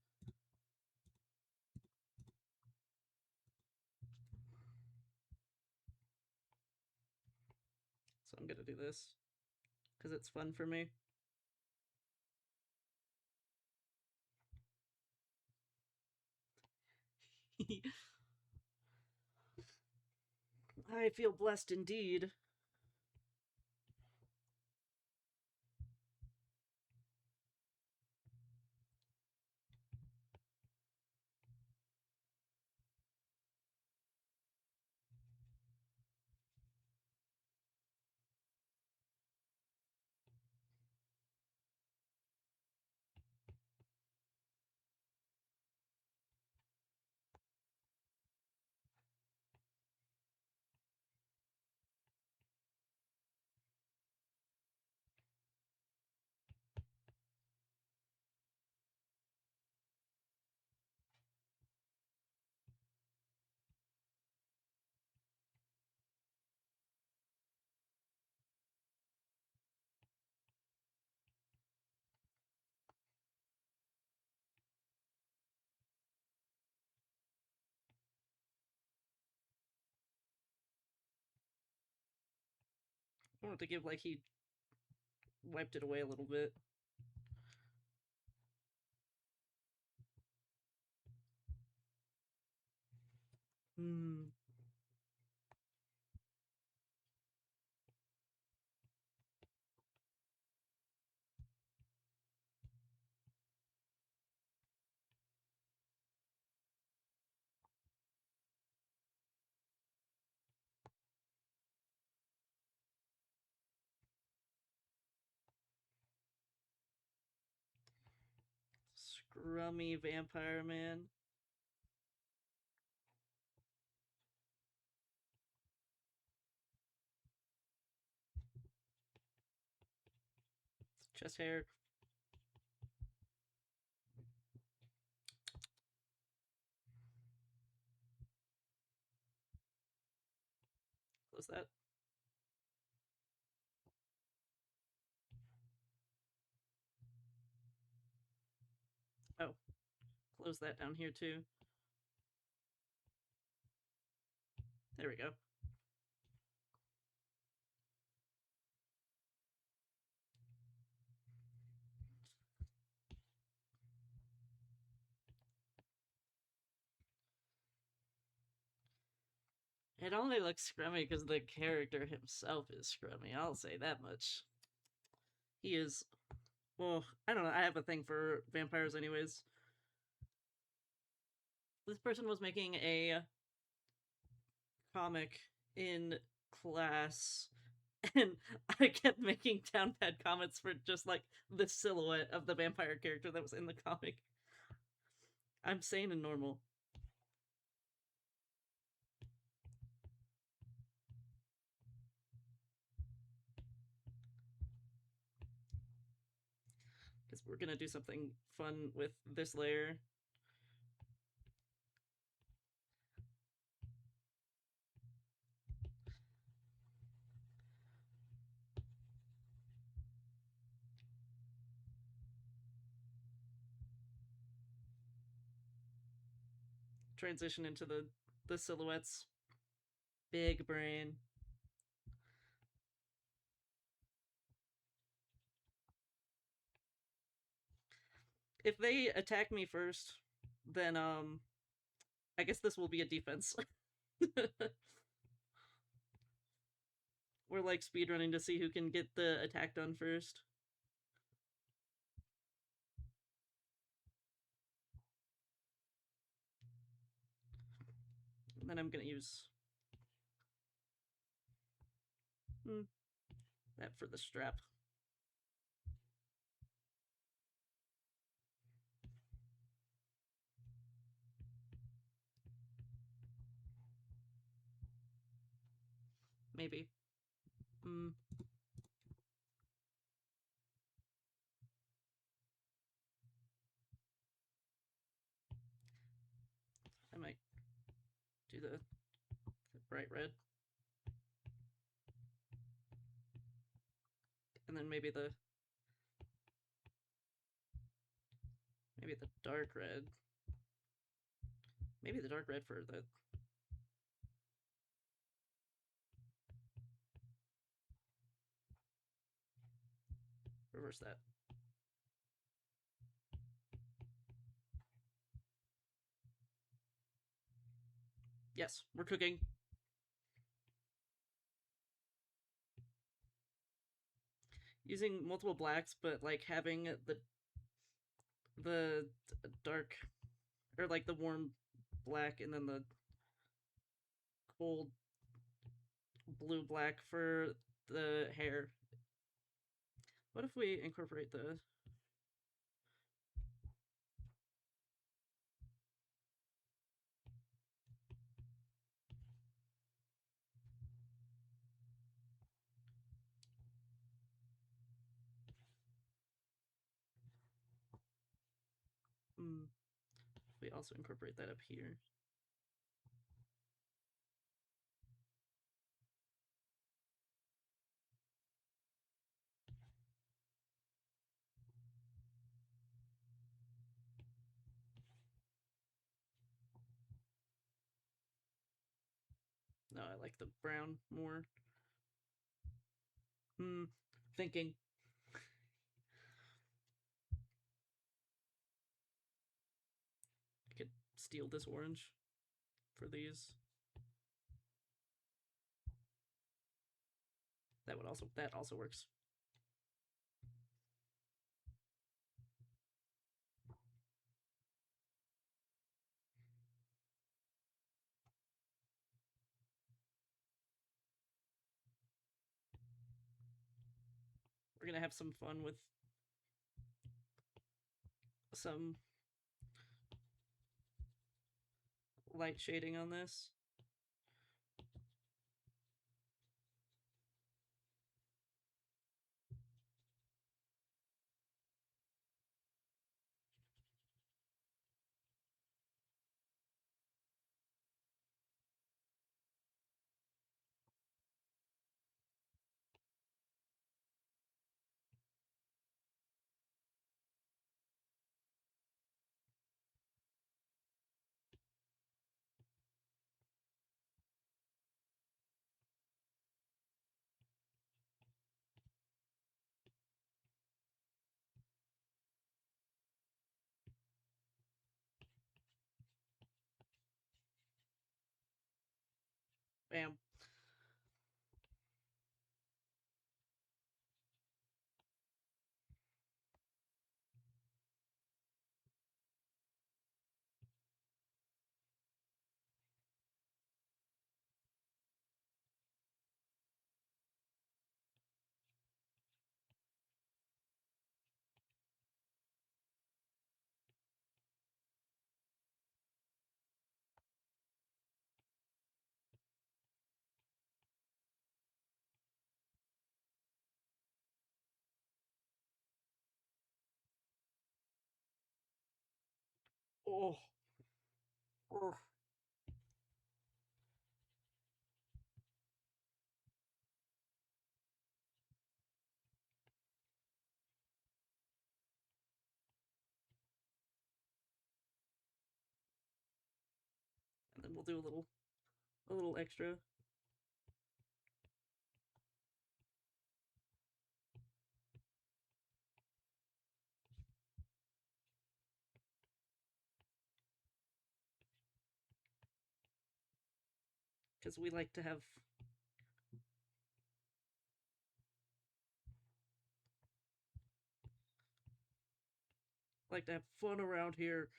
So I'm gonna do this because it's fun for me. I feel blessed indeed. I want to give like he wiped it away a little bit. Hmm. Scrummy vampire man. Chest hair. Close that. Oh, close that down here too. There we go. It only looks scrummy because the character himself is scrummy. I'll say that much. He is. Well, I don't know. I have a thing for vampires, anyways. This person was making a comic in class, and I kept making down bad comments for just like the silhouette of the vampire character that was in the comic. I'm sane and normal. Because we're gonna do something fun with this layer. transition into the silhouettes. Big brain. If they attack me first, then I guess this will be a defense. We're like speedrunning to see who can get the attack done first. And then I'm gonna use that for the strap. Maybe. I might do the bright red. And then maybe the dark red. Maybe the dark red for the reverse that. Yes, we're cooking. Using multiple blacks, but like having the dark or like the warm black and then the cold blue black for the hair. What if we incorporate the we also incorporate that up here. No, I like the brown more. Thinking. I could steal this orange for these. That also works. We're gonna have some fun with some light shading on this. Bam. Oh. Oh. We'll do a little extra. Because we like to have fun around here.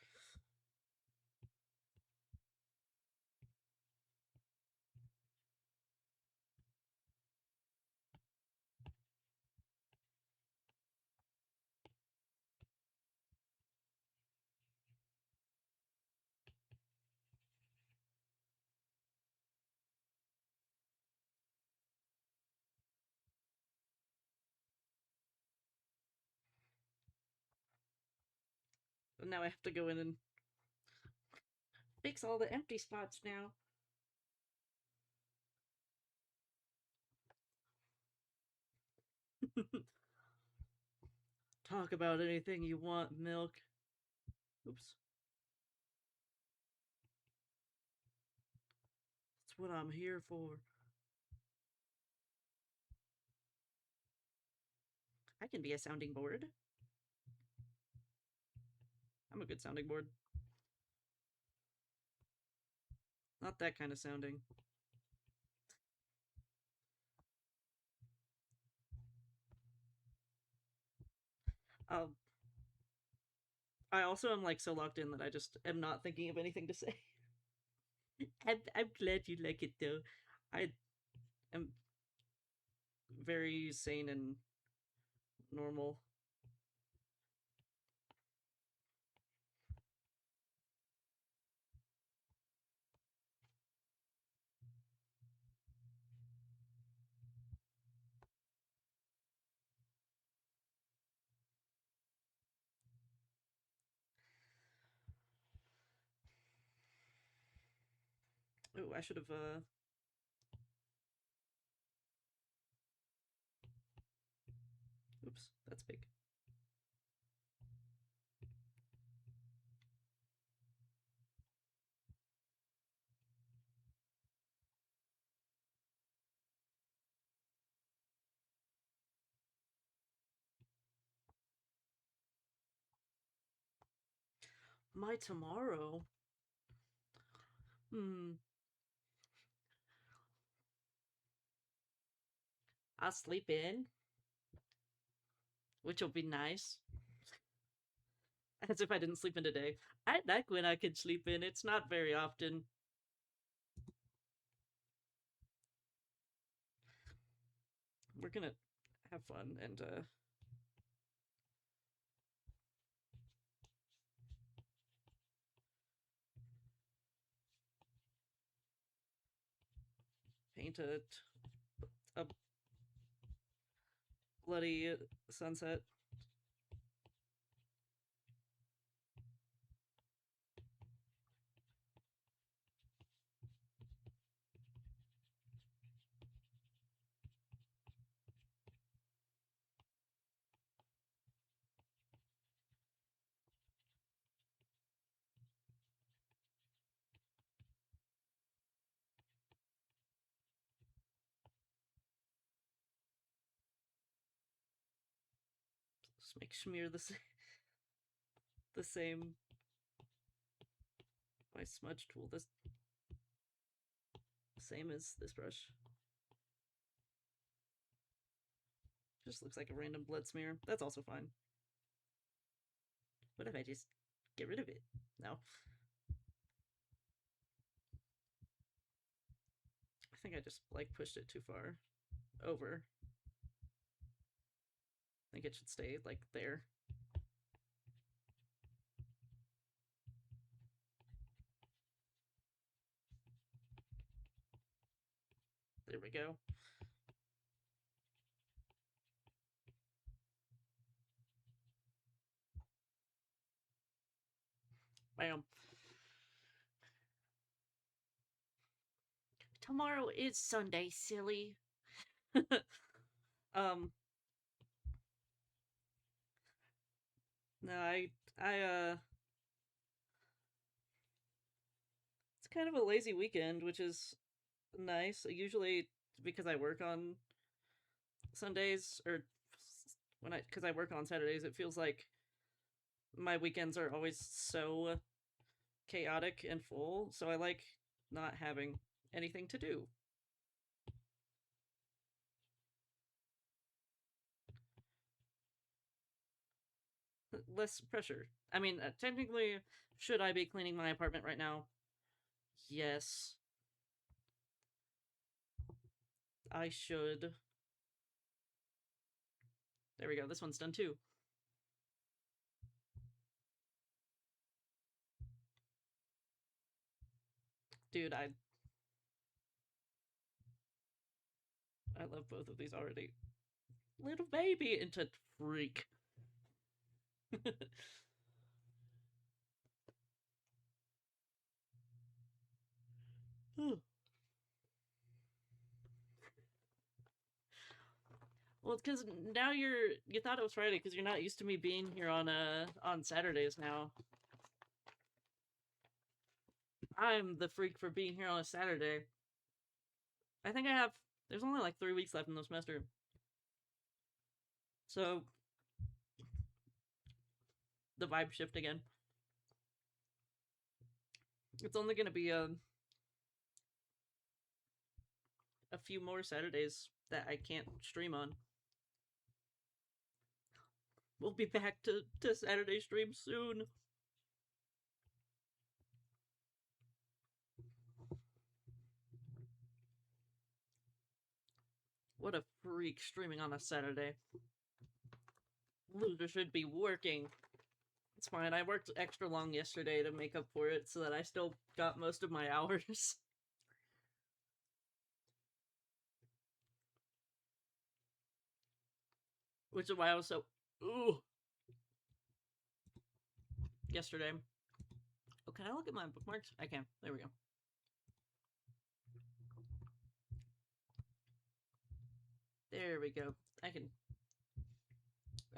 And now I have to go in and fix all the empty spots now. Talk about anything you want, Milk. Oops. That's what I'm here for. I can be a sounding board. I'm a good sounding board. Not that kind of sounding. Um, I also am like so locked in that I just am not thinking of anything to say. I'm glad you like it though. I am very sane and normal. Oh, I should have oops, that's big. My tomorrow. Hmm. I'll sleep in, which will be nice. As if I didn't sleep in today. I like when I can sleep in. It's not very often. We're gonna have fun and paint a bloody sunset. Just make smear the same my smudge tool. This same as this brush. Just looks like a random blood smear. That's also fine. What if I just get rid of it? No. I think I just like pushed it too far over. I think it should stay like there. There we go. Bam. Tomorrow is Sunday, silly. um no, I kind of a lazy weekend, which is nice. Usually, because I work on Sundays, or because I work on Saturdays, it feels like my weekends are always so chaotic and full. So I like not having anything to do. Less pressure. I mean, technically, should I be cleaning my apartment right now? Yes, I should. There we go. This one's done too. Dude, I love both of these already. Little baby into freak. Well, it's because now you thought it was Friday because you're not used to me being here on Saturdays now. I'm the freak for being here on a Saturday. I think I have. There's only like 3 weeks left in the semester, so the vibe shift again. It's only gonna be a few more Saturdays that I can't stream on. We'll be back to Saturday stream soon. What a freak streaming on a Saturday. Loser should be working. It's fine. I worked extra long yesterday to make up for it so that I still got most of my hours. Which is why I was so ooh yesterday. Oh, can I look at my bookmarks? I can. There we go. There we go. I can.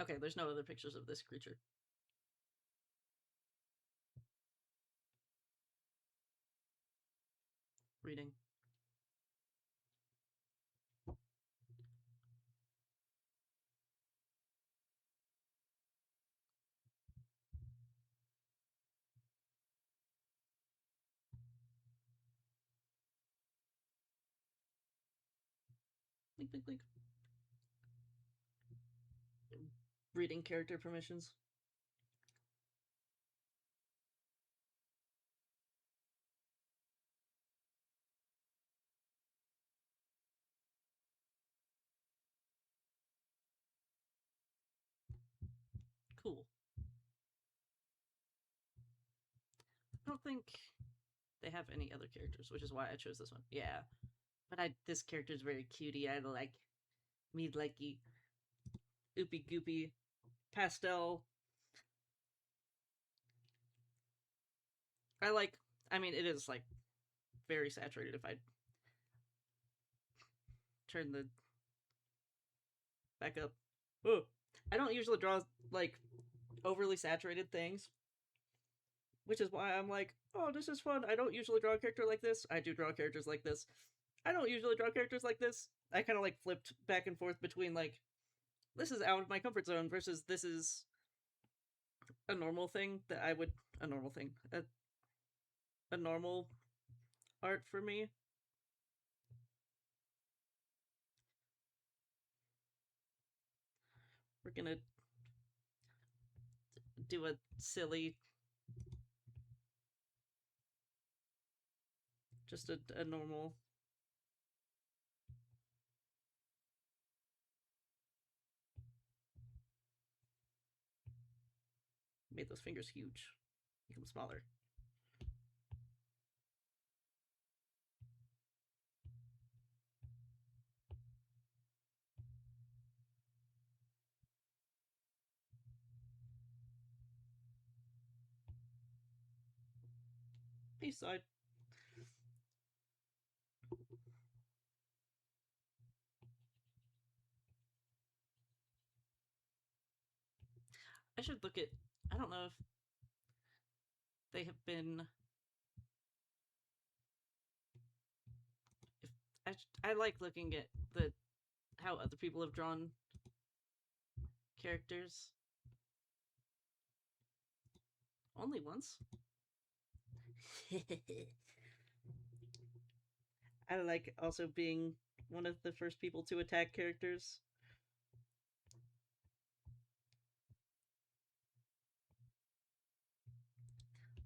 Okay, there's no other pictures of this creature. Reading. Blink, blink, blink. Reading character permissions. Cool. I don't think they have any other characters, which is why I chose this one. Yeah. But this character is very cutie. I like me likey oopy goopy pastel. I mean it is like very saturated if I turn the back up. Oh. I don't usually draw like overly saturated things. Which is why I'm like, oh, this is fun. I don't usually draw a character like this. I do draw characters like this. I don't usually draw characters like this. I kind of like flipped back and forth between like, this is out of my comfort zone versus this is a normal thing that I would, a normal thing, a normal art for me. We're gonna do a silly, just a normal. Made those fingers huge. Make them smaller. Peace side. I should look at, I don't know if they have been I like looking at the how other people have drawn characters. Only once. I like also being one of the first people to attack characters.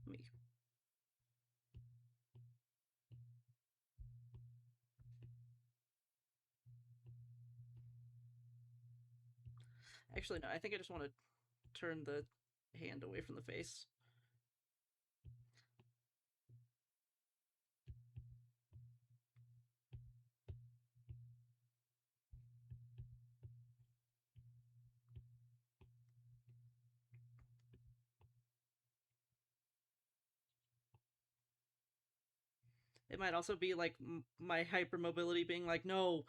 Me. Actually, no. I think I just want to turn the hand away from the face. It might also be like my hypermobility being like, no,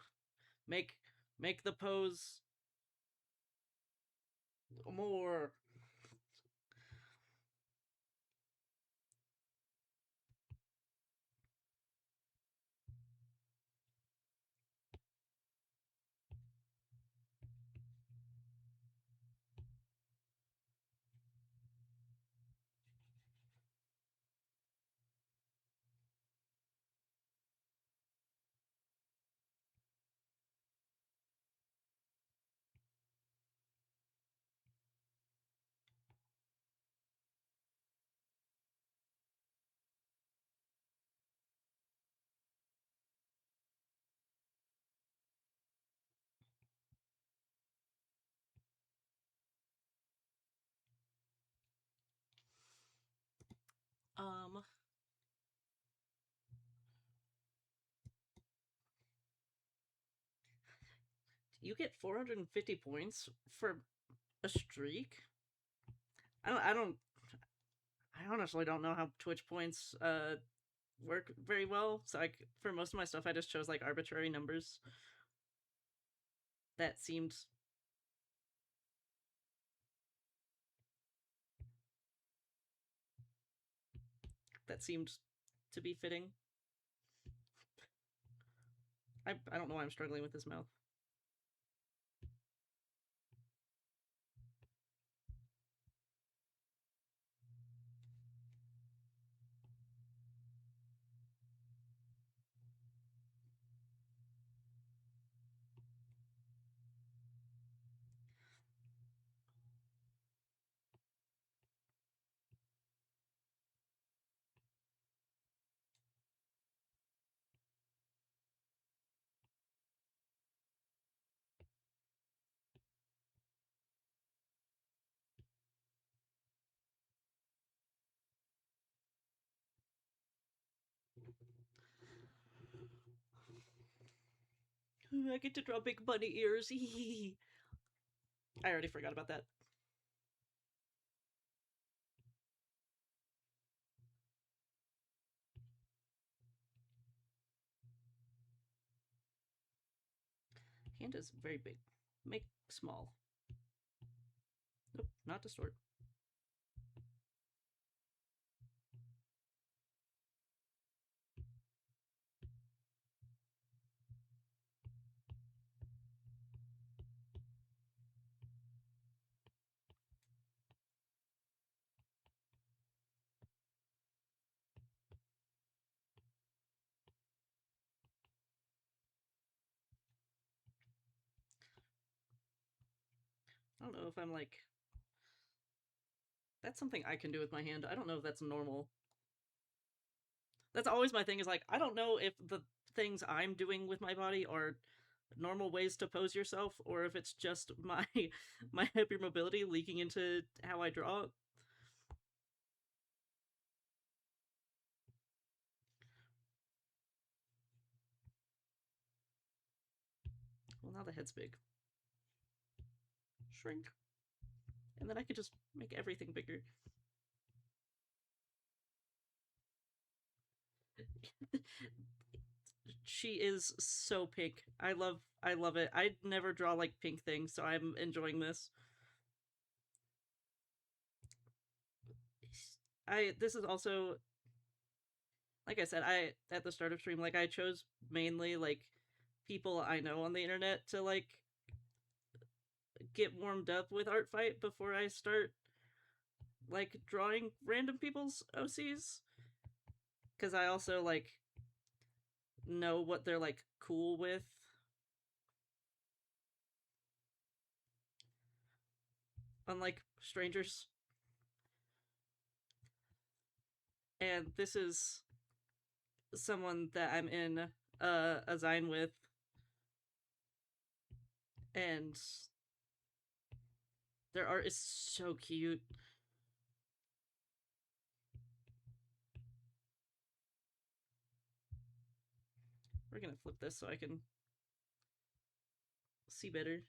make make the pose more. Um, you get 450 points for a streak. I don't. I honestly don't know how Twitch points work very well. So like for most of my stuff, I just chose like arbitrary numbers. That seemed that seemed to be fitting. I don't know why I'm struggling with this mouth. I get to draw big bunny ears. I already forgot about that. Hand is very big. Make small. Nope, not distort. I don't know if I'm like. That's something I can do with my hand. I don't know if that's normal. That's always my thing is like, I don't know if the things I'm doing with my body are normal ways to pose yourself or if it's just my my hypermobility leaking into how I draw. Well, now the head's big. Shrink. And then I could just make everything bigger. She is so pink. I love it. I never draw like pink things, so I'm enjoying this. This is also like I said, I at the start of stream, like I chose mainly like people I know on the internet to like get warmed up with Artfight before I start like drawing random people's OCs, because I also like know what they're like cool with. Unlike strangers. And this is someone that I'm in a Zine with, and their art is so cute. We're gonna flip this so I can see better.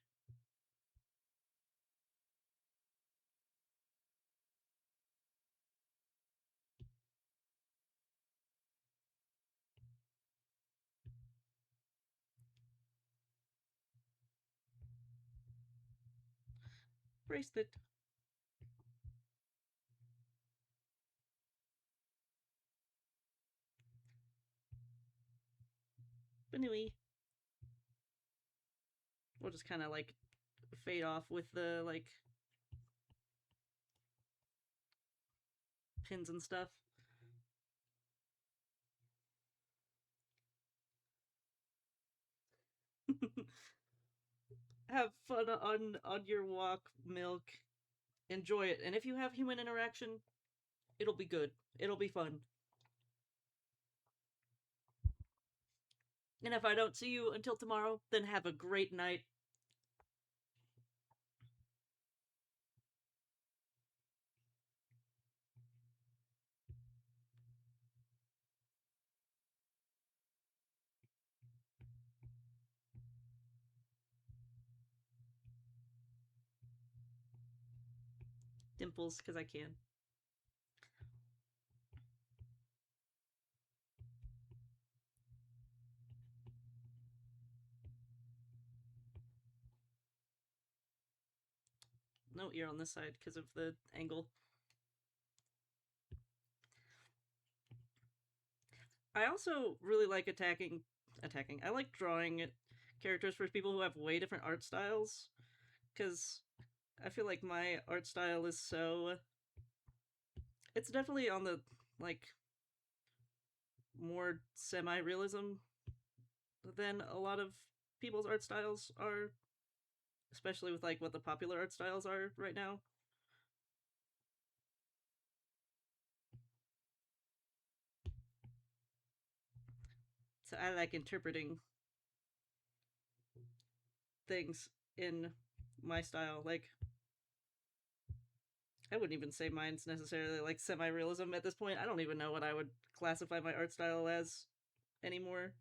Bracelet. Banui. We'll just kind of like fade off with the like pins and stuff. Have fun on your walk, Milk. Enjoy it. And if you have human interaction, it'll be good. It'll be fun. And if I don't see you until tomorrow, then have a great night. Dimples, because I can. No ear on this side because of the angle. I also really like attacking. I like drawing characters for people who have way different art styles, because I feel like my art style is so. It's definitely on the like more semi-realism than a lot of people's art styles are, especially with like what the popular art styles are right now. So I like interpreting things in my style. Like, I wouldn't even say mine's necessarily like semi-realism at this point. I don't even know what I would classify my art style as anymore.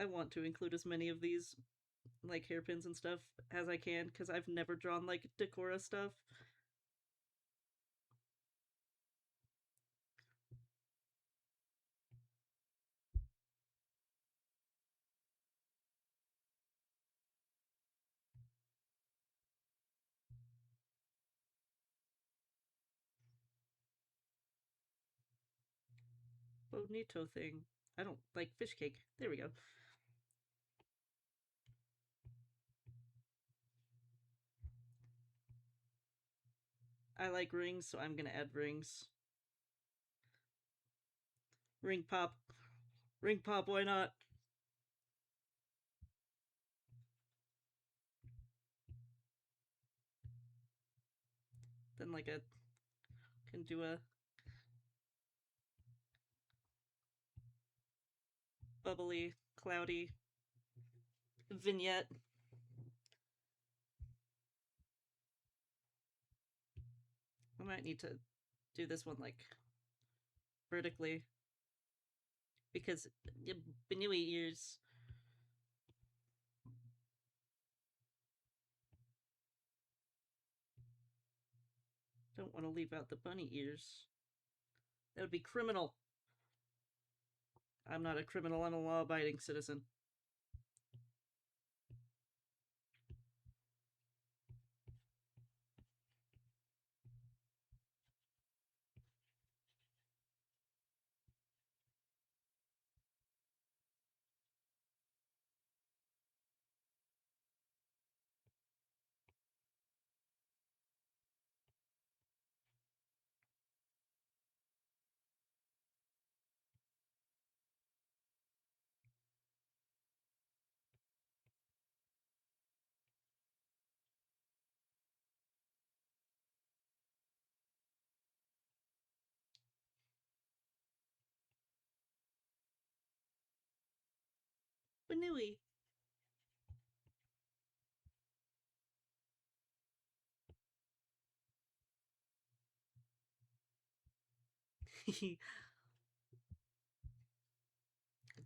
I want to include as many of these like hairpins and stuff as I can, because I've never drawn like Decora stuff. Bonito thing. I don't like fish cake. There we go. I like rings, so I'm gonna add rings. Ring pop. Ring pop, why not? Then like a can do a bubbly, cloudy vignette. I might need to do this one like vertically, because Benui ears. Don't want to leave out the bunny ears. That would be criminal. I'm not a criminal, I'm a law-abiding citizen. Banui.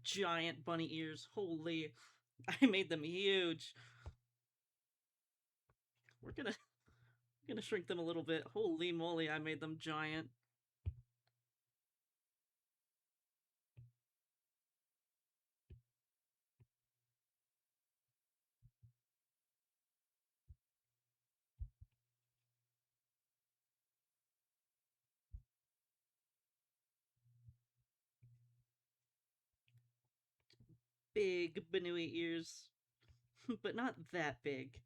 Giant bunny ears. Holy. I made them huge. We're gonna shrink them a little bit. Holy moly, I made them giant. Big Banui ears. But not that big.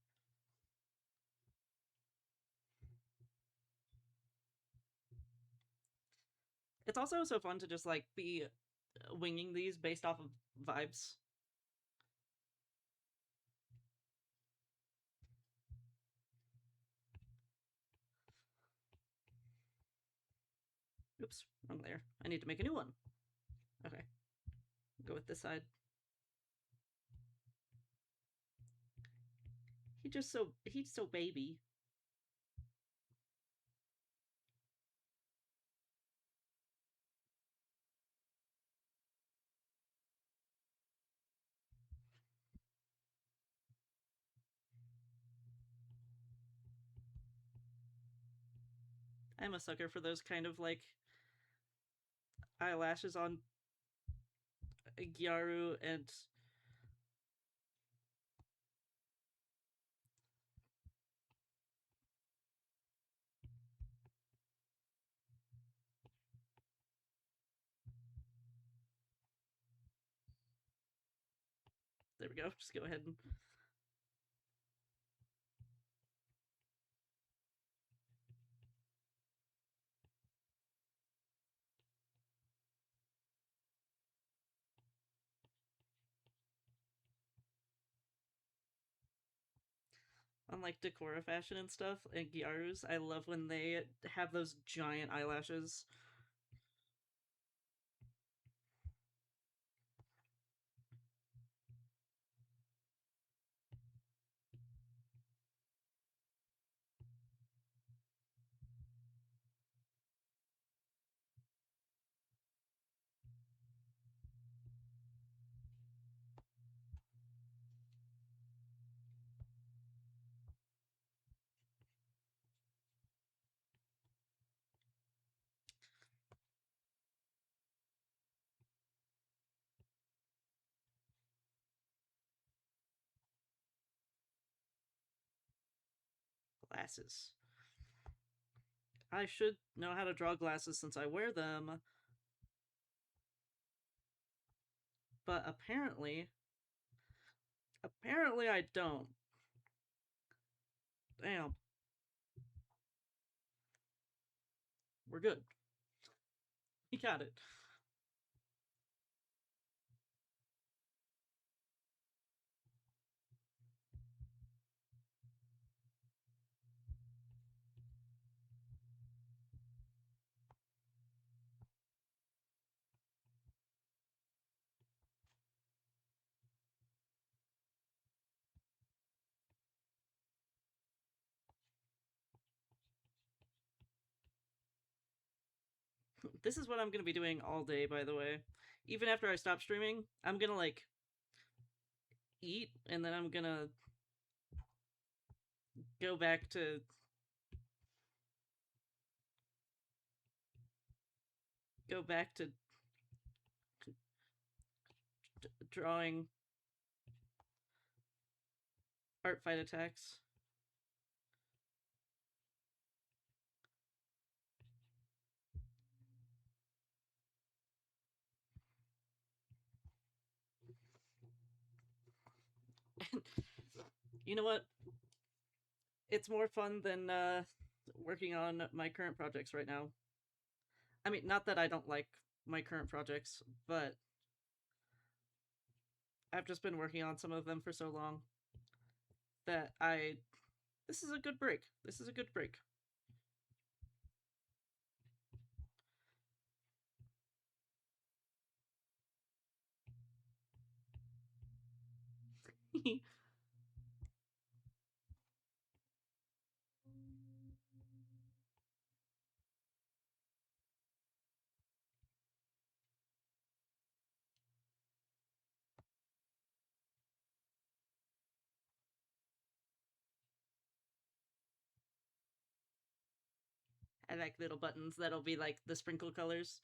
It's also so fun to just like be winging these based off of vibes. Oops, wrong layer. I need to make a new one. Okay. Go with this side. He's so baby. I'm a sucker for those kind of like eyelashes on Gyaru and there we go. Just go ahead and unlike Decora fashion and stuff and Gyaru's, I love when they have those giant eyelashes. Glasses. I should know how to draw glasses since I wear them, but apparently I don't. Damn. We're good. We got it. This is what I'm gonna be doing all day, by the way. Even after I stop streaming, I'm gonna like eat and then I'm gonna go back to go back to drawing art fight attacks. You know what? It's more fun than working on my current projects right now. I mean, not that I don't like my current projects, but I've just been working on some of them for so long that this is a good break. This is a good break. I like little buttons that'll be like the sprinkle colors.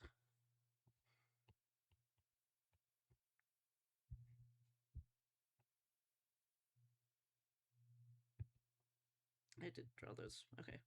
I did draw those. Okay.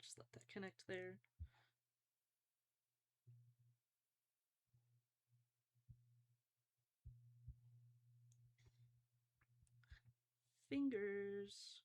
Just let that connect there. Fingers.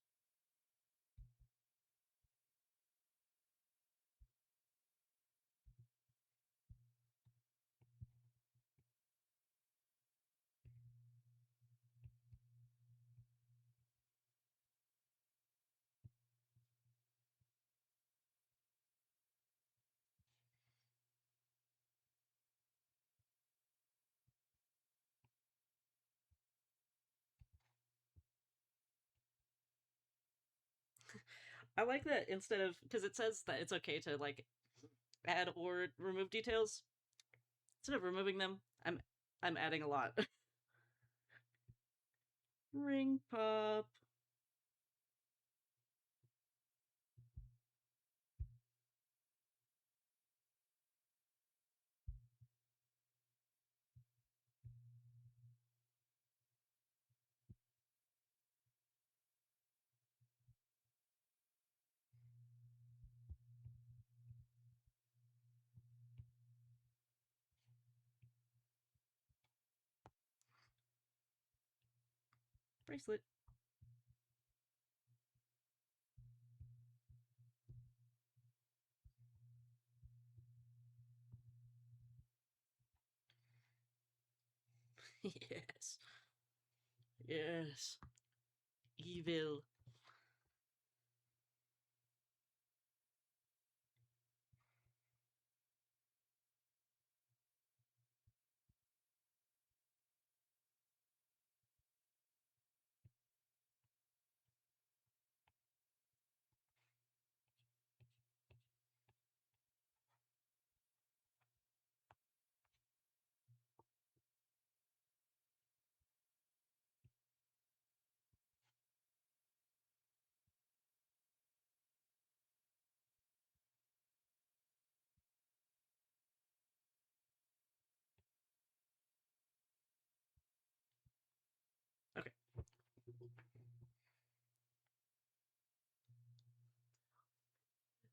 I like that instead of, because it says that it's okay to like add or remove details. Instead of removing them, I'm adding a lot. Ring pop. Bracelet. Yes. Yes. Evil. Okay.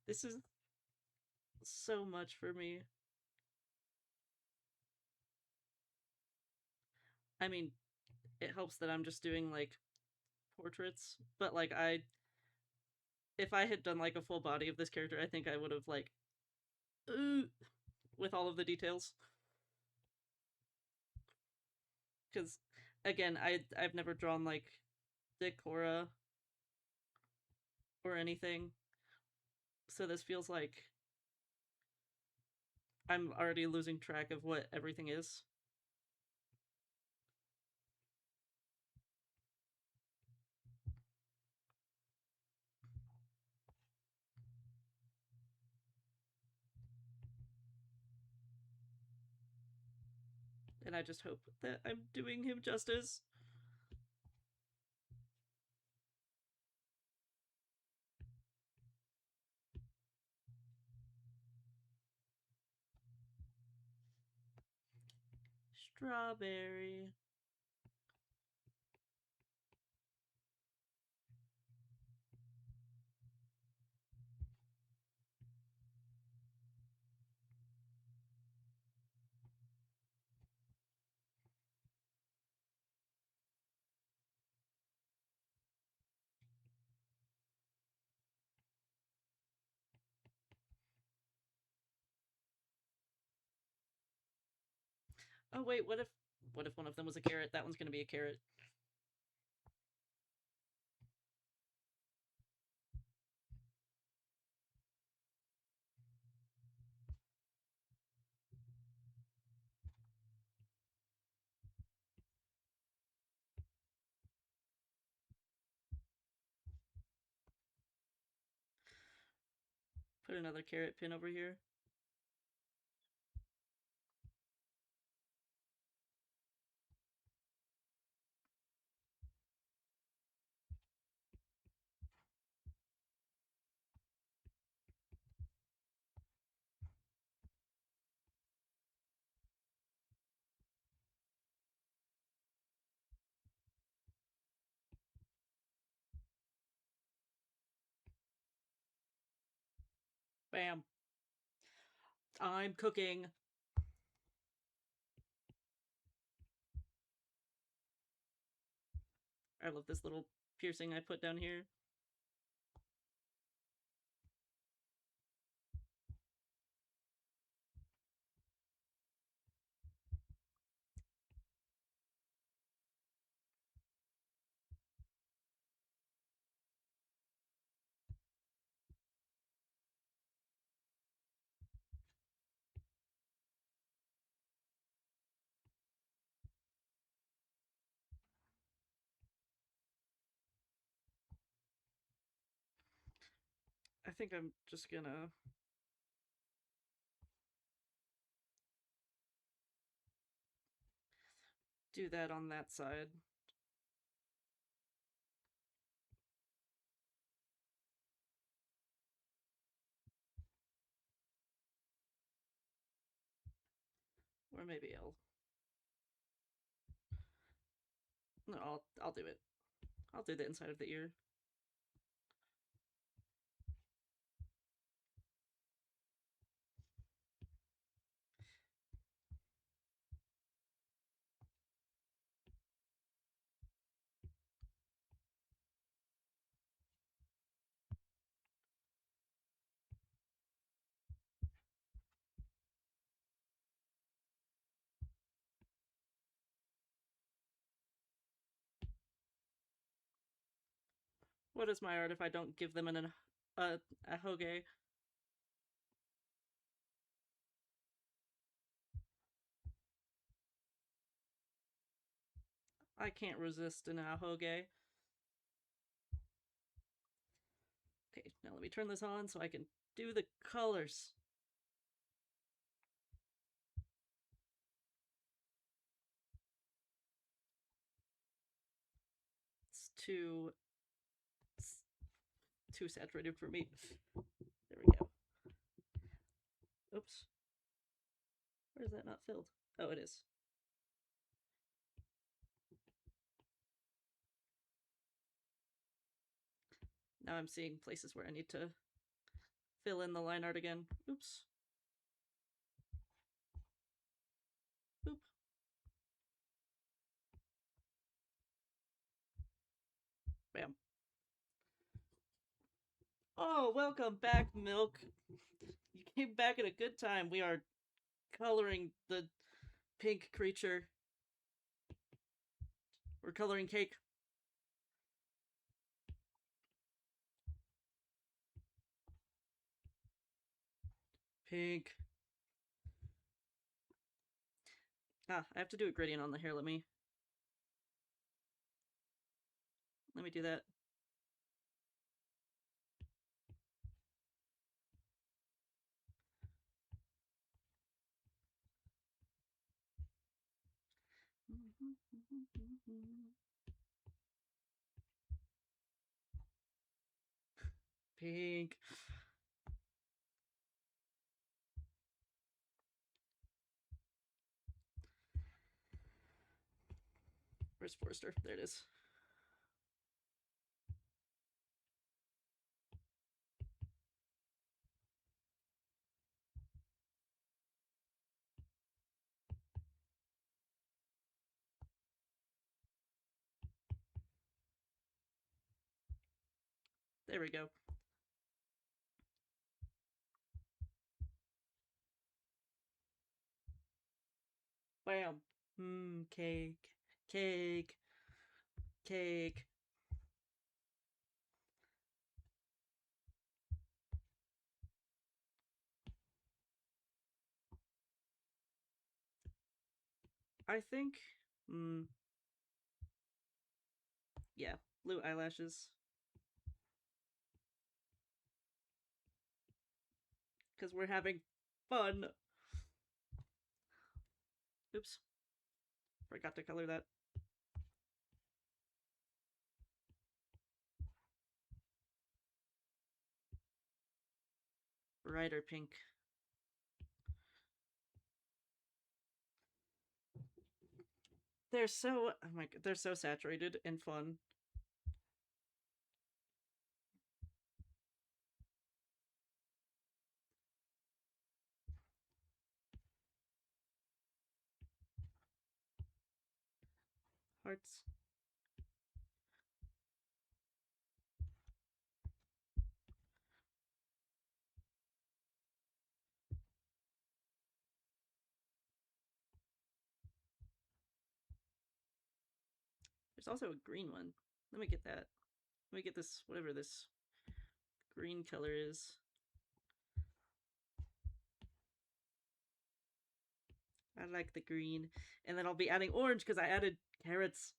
This is so much for me. I mean, it helps that I'm just doing like portraits, but like if I had done like a full body of this character, I think I would have like with all of the details. Because again, I've never drawn like Decora or anything, so this feels like I'm already losing track of what everything is. And I just hope that I'm doing him justice. Strawberry. Oh wait, what if one of them was a carrot? That one's gonna be a carrot. Put another carrot pin over here. Bam. I'm cooking. I love this little piercing I put down here. I think I'm just gonna do that on that side. Or maybe no, I'll do it. I'll do the inside of the ear. What is my art if I don't give them a hoge? I can't resist an ahoge. Okay, now let me turn this on so I can do the colors. It's too saturated for me. There we go. Oops. Where is that not filled? Oh, it is. Now I'm seeing places where I need to fill in the line art again. Oops. Boop. Bam. Oh, welcome back, Milk. You came back at a good time. We are coloring the pink creature. We're coloring cake. Pink. Ah, I have to do a gradient on the hair. Let me do that. Pink. Where's Forrester? There it is. There we go. Bam. Cake. Cake. Cake. I think, yeah, blue eyelashes. Because we're having fun. Oops. Forgot to color that. Brighter pink. They're so, oh my god, they're so saturated and fun. Hearts. There's also a green one. Let me get that. Let me get this, whatever this green color is. I like the green. And then I'll be adding orange because I added carrots.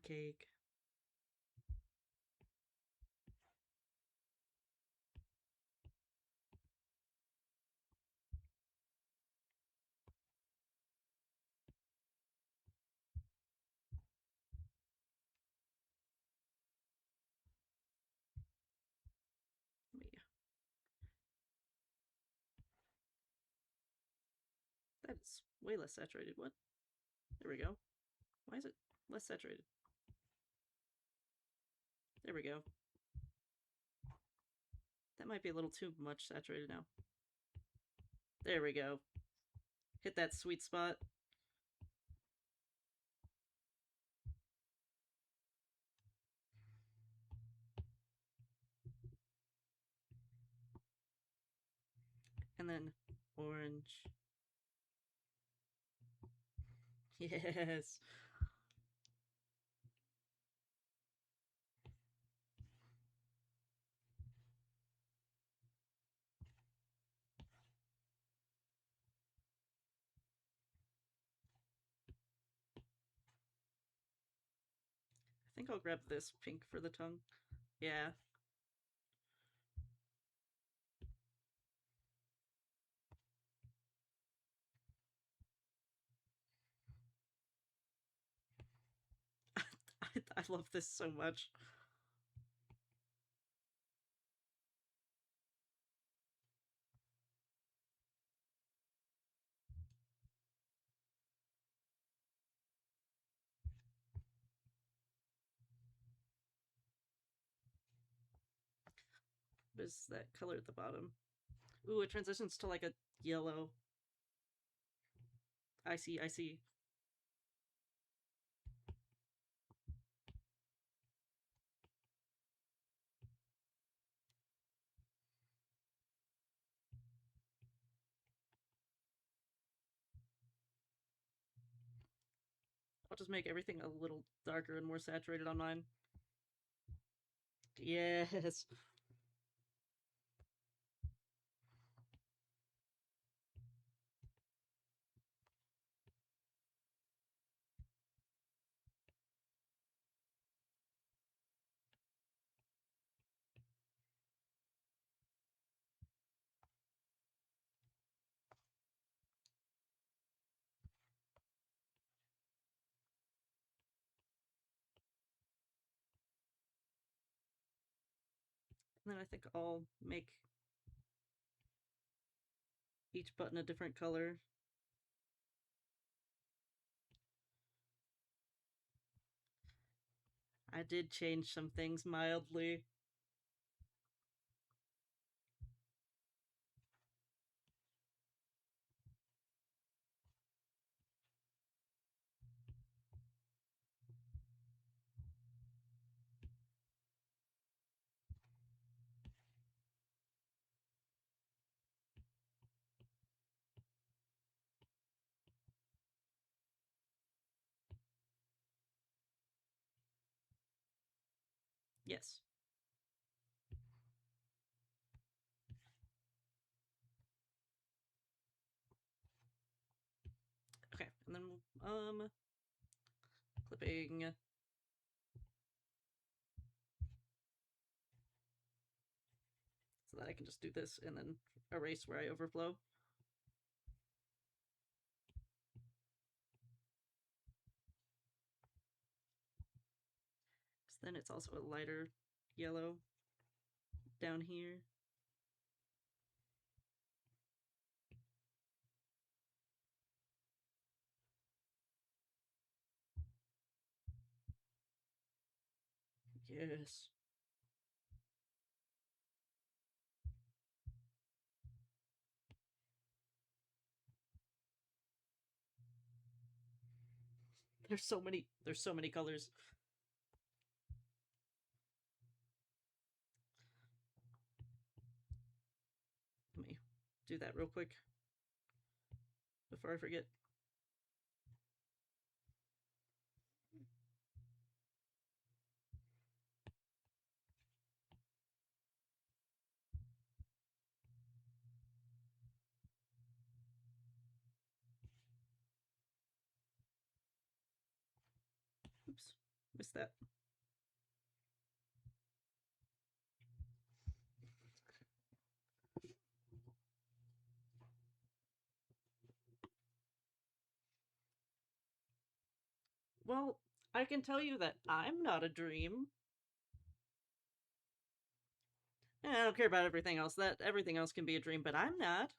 Cake. That's way less saturated. What? There we go. Why is it less saturated? There we go. That might be a little too much saturated now. There we go. Hit that sweet spot. And then orange. Yes. I think I'll grab this pink for the tongue. Yeah. I love this so much. What is that color at the bottom? Ooh, it transitions to like a yellow. I see, I see. just make everything a little darker and more saturated on mine. Yes. And then I think I'll make each button a different color. I did change some things mildly. Yes. Okay, and then clipping. So that I can just do this and then erase where I overflow. So then it's also a lighter yellow down here. Yes. There's so many colors. Let me do that real quick before I forget. Oops, missed that. Well, I can tell you that I'm not a dream. I don't care about everything else. That everything else can be a dream, but I'm not.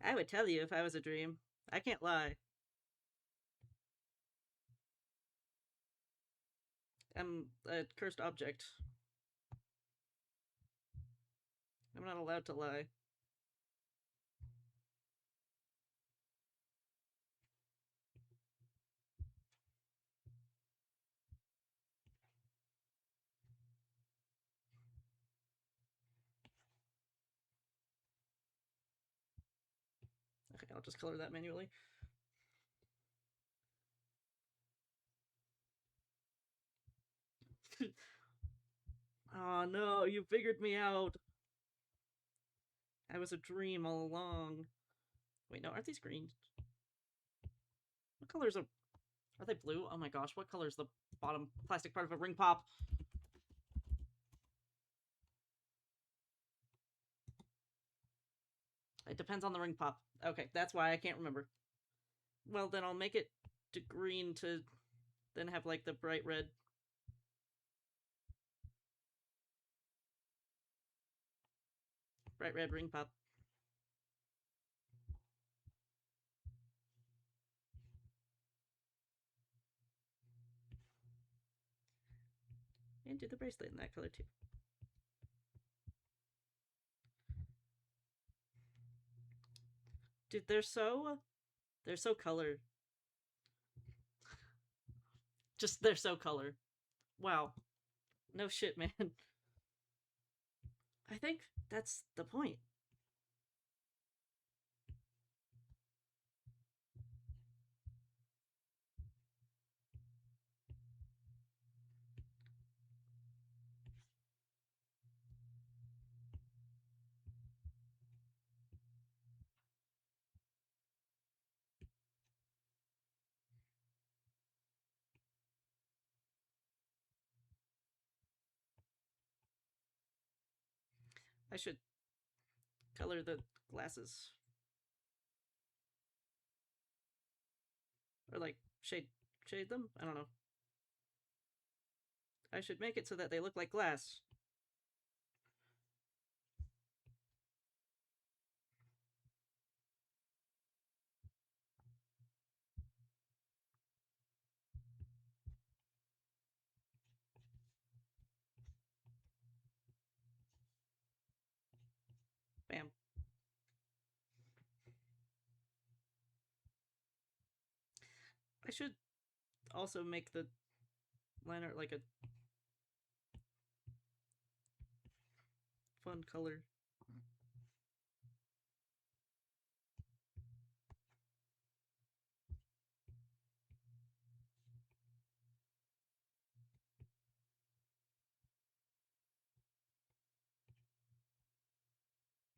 I would tell you if I was a dream. I can't lie. I'm a cursed object. I'm not allowed to lie. Okay, I'll just color that manually. Oh no, you figured me out. I was a dream all along. Wait, no, aren't these green? What colors are they blue? Oh my gosh, what color is the bottom plastic part of a ring pop? It depends on the ring pop. Okay, that's why I can't remember. Well, then I'll make it to green to then have like the bright red. Bright red ring pop. And do the bracelet in that color too. Dude, they're so color. Just they're so color. Wow. No shit, man. I think that's the point. I should color the glasses. Or like shade them? I don't know. I should make it so that they look like glass. Bam. I should also make the liner like a fun color.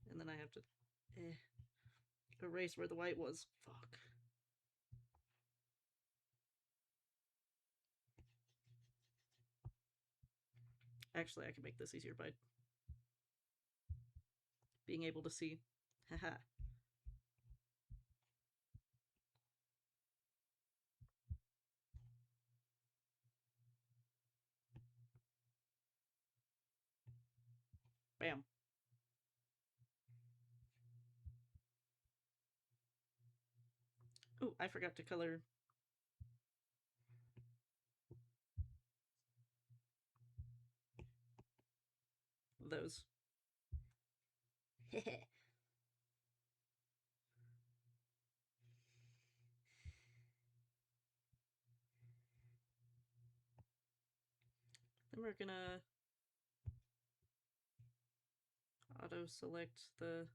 And then I have to erase where the white was. Fuck. Actually, I can make this easier by being able to see. Haha. Bam. Oh, I forgot to color those. Then we're gonna auto select the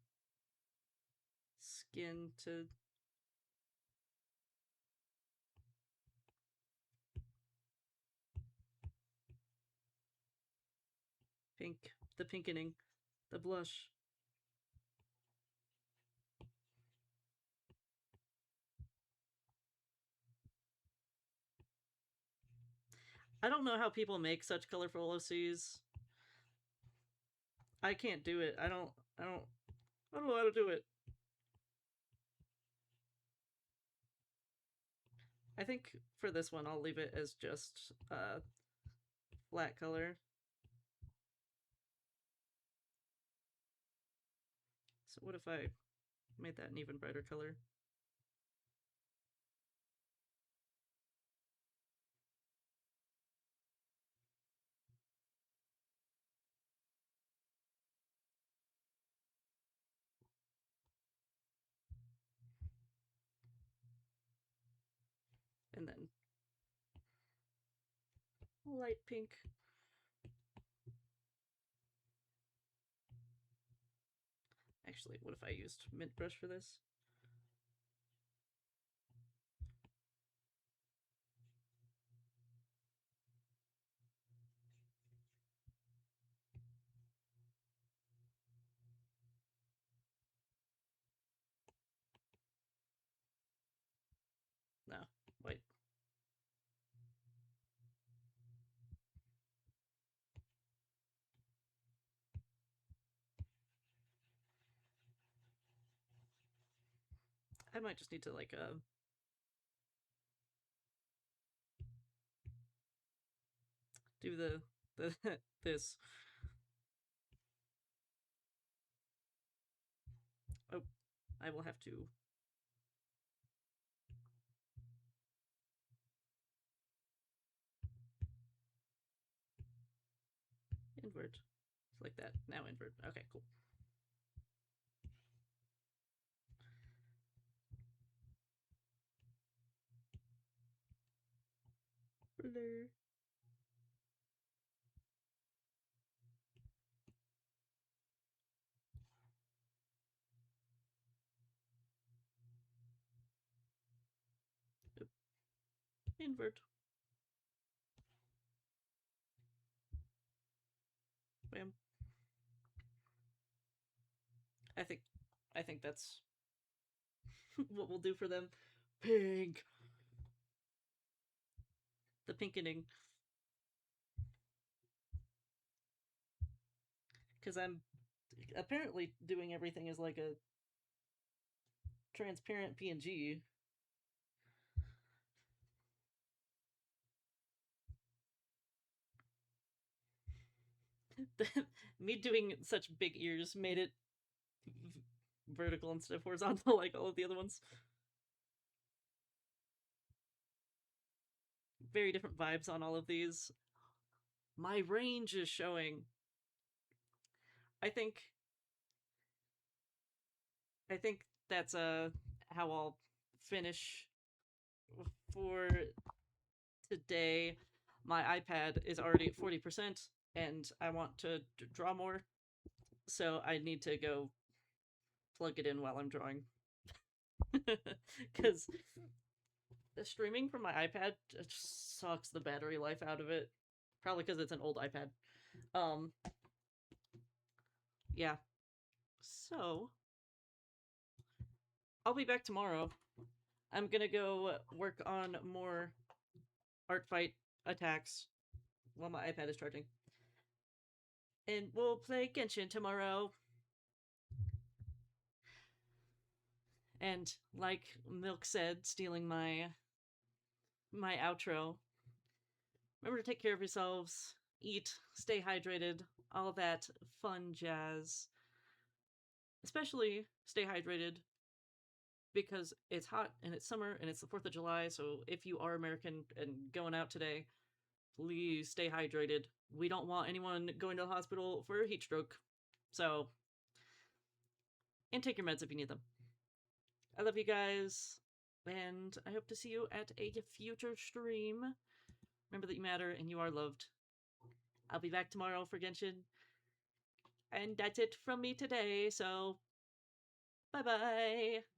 skin to pink, the pinkening, the blush. I don't know how people make such colorful OCs. I can't do it. I don't know how to do it. I think for this one I'll leave it as just flat color. So what if I made that an even brighter color? And then light pink. Actually, what if I used mint brush for this? No, wait. I might just need to like do the this. Oh, I will have to invert. It's like that. Now invert. Okay, cool. Blur. Invert. Bam. I think that's what we'll do for them. Pink. The pinkening. Because apparently doing everything is like a transparent PNG. Me doing such big ears made it vertical instead of horizontal like all of the other ones. Very different vibes on all of these. My range is showing. I think I think that's how I'll finish for today. My iPad is already at 40% and I want to draw more. So I need to go plug it in while I'm drawing. Cuz the streaming from my iPad just sucks the battery life out of it. Probably cuz it's an old iPad. Um yeah. So I'll be back tomorrow. I'm gonna go work on more Artfight attacks while my iPad is charging. And we'll play Genshin tomorrow. And like Milk said, stealing my outro, remember to take care of yourselves, eat, stay hydrated, all that fun jazz. Especially stay hydrated because it's hot and it's summer and it's the 4th of July, so if you are American and going out today, please stay hydrated. We don't want anyone going to the hospital for a heat stroke. So, and take your meds if you need them. I love you guys, and I hope to see you at a future stream. Remember that you matter and you are loved. I'll be back tomorrow for Genshin. And that's it from me today, so bye-bye.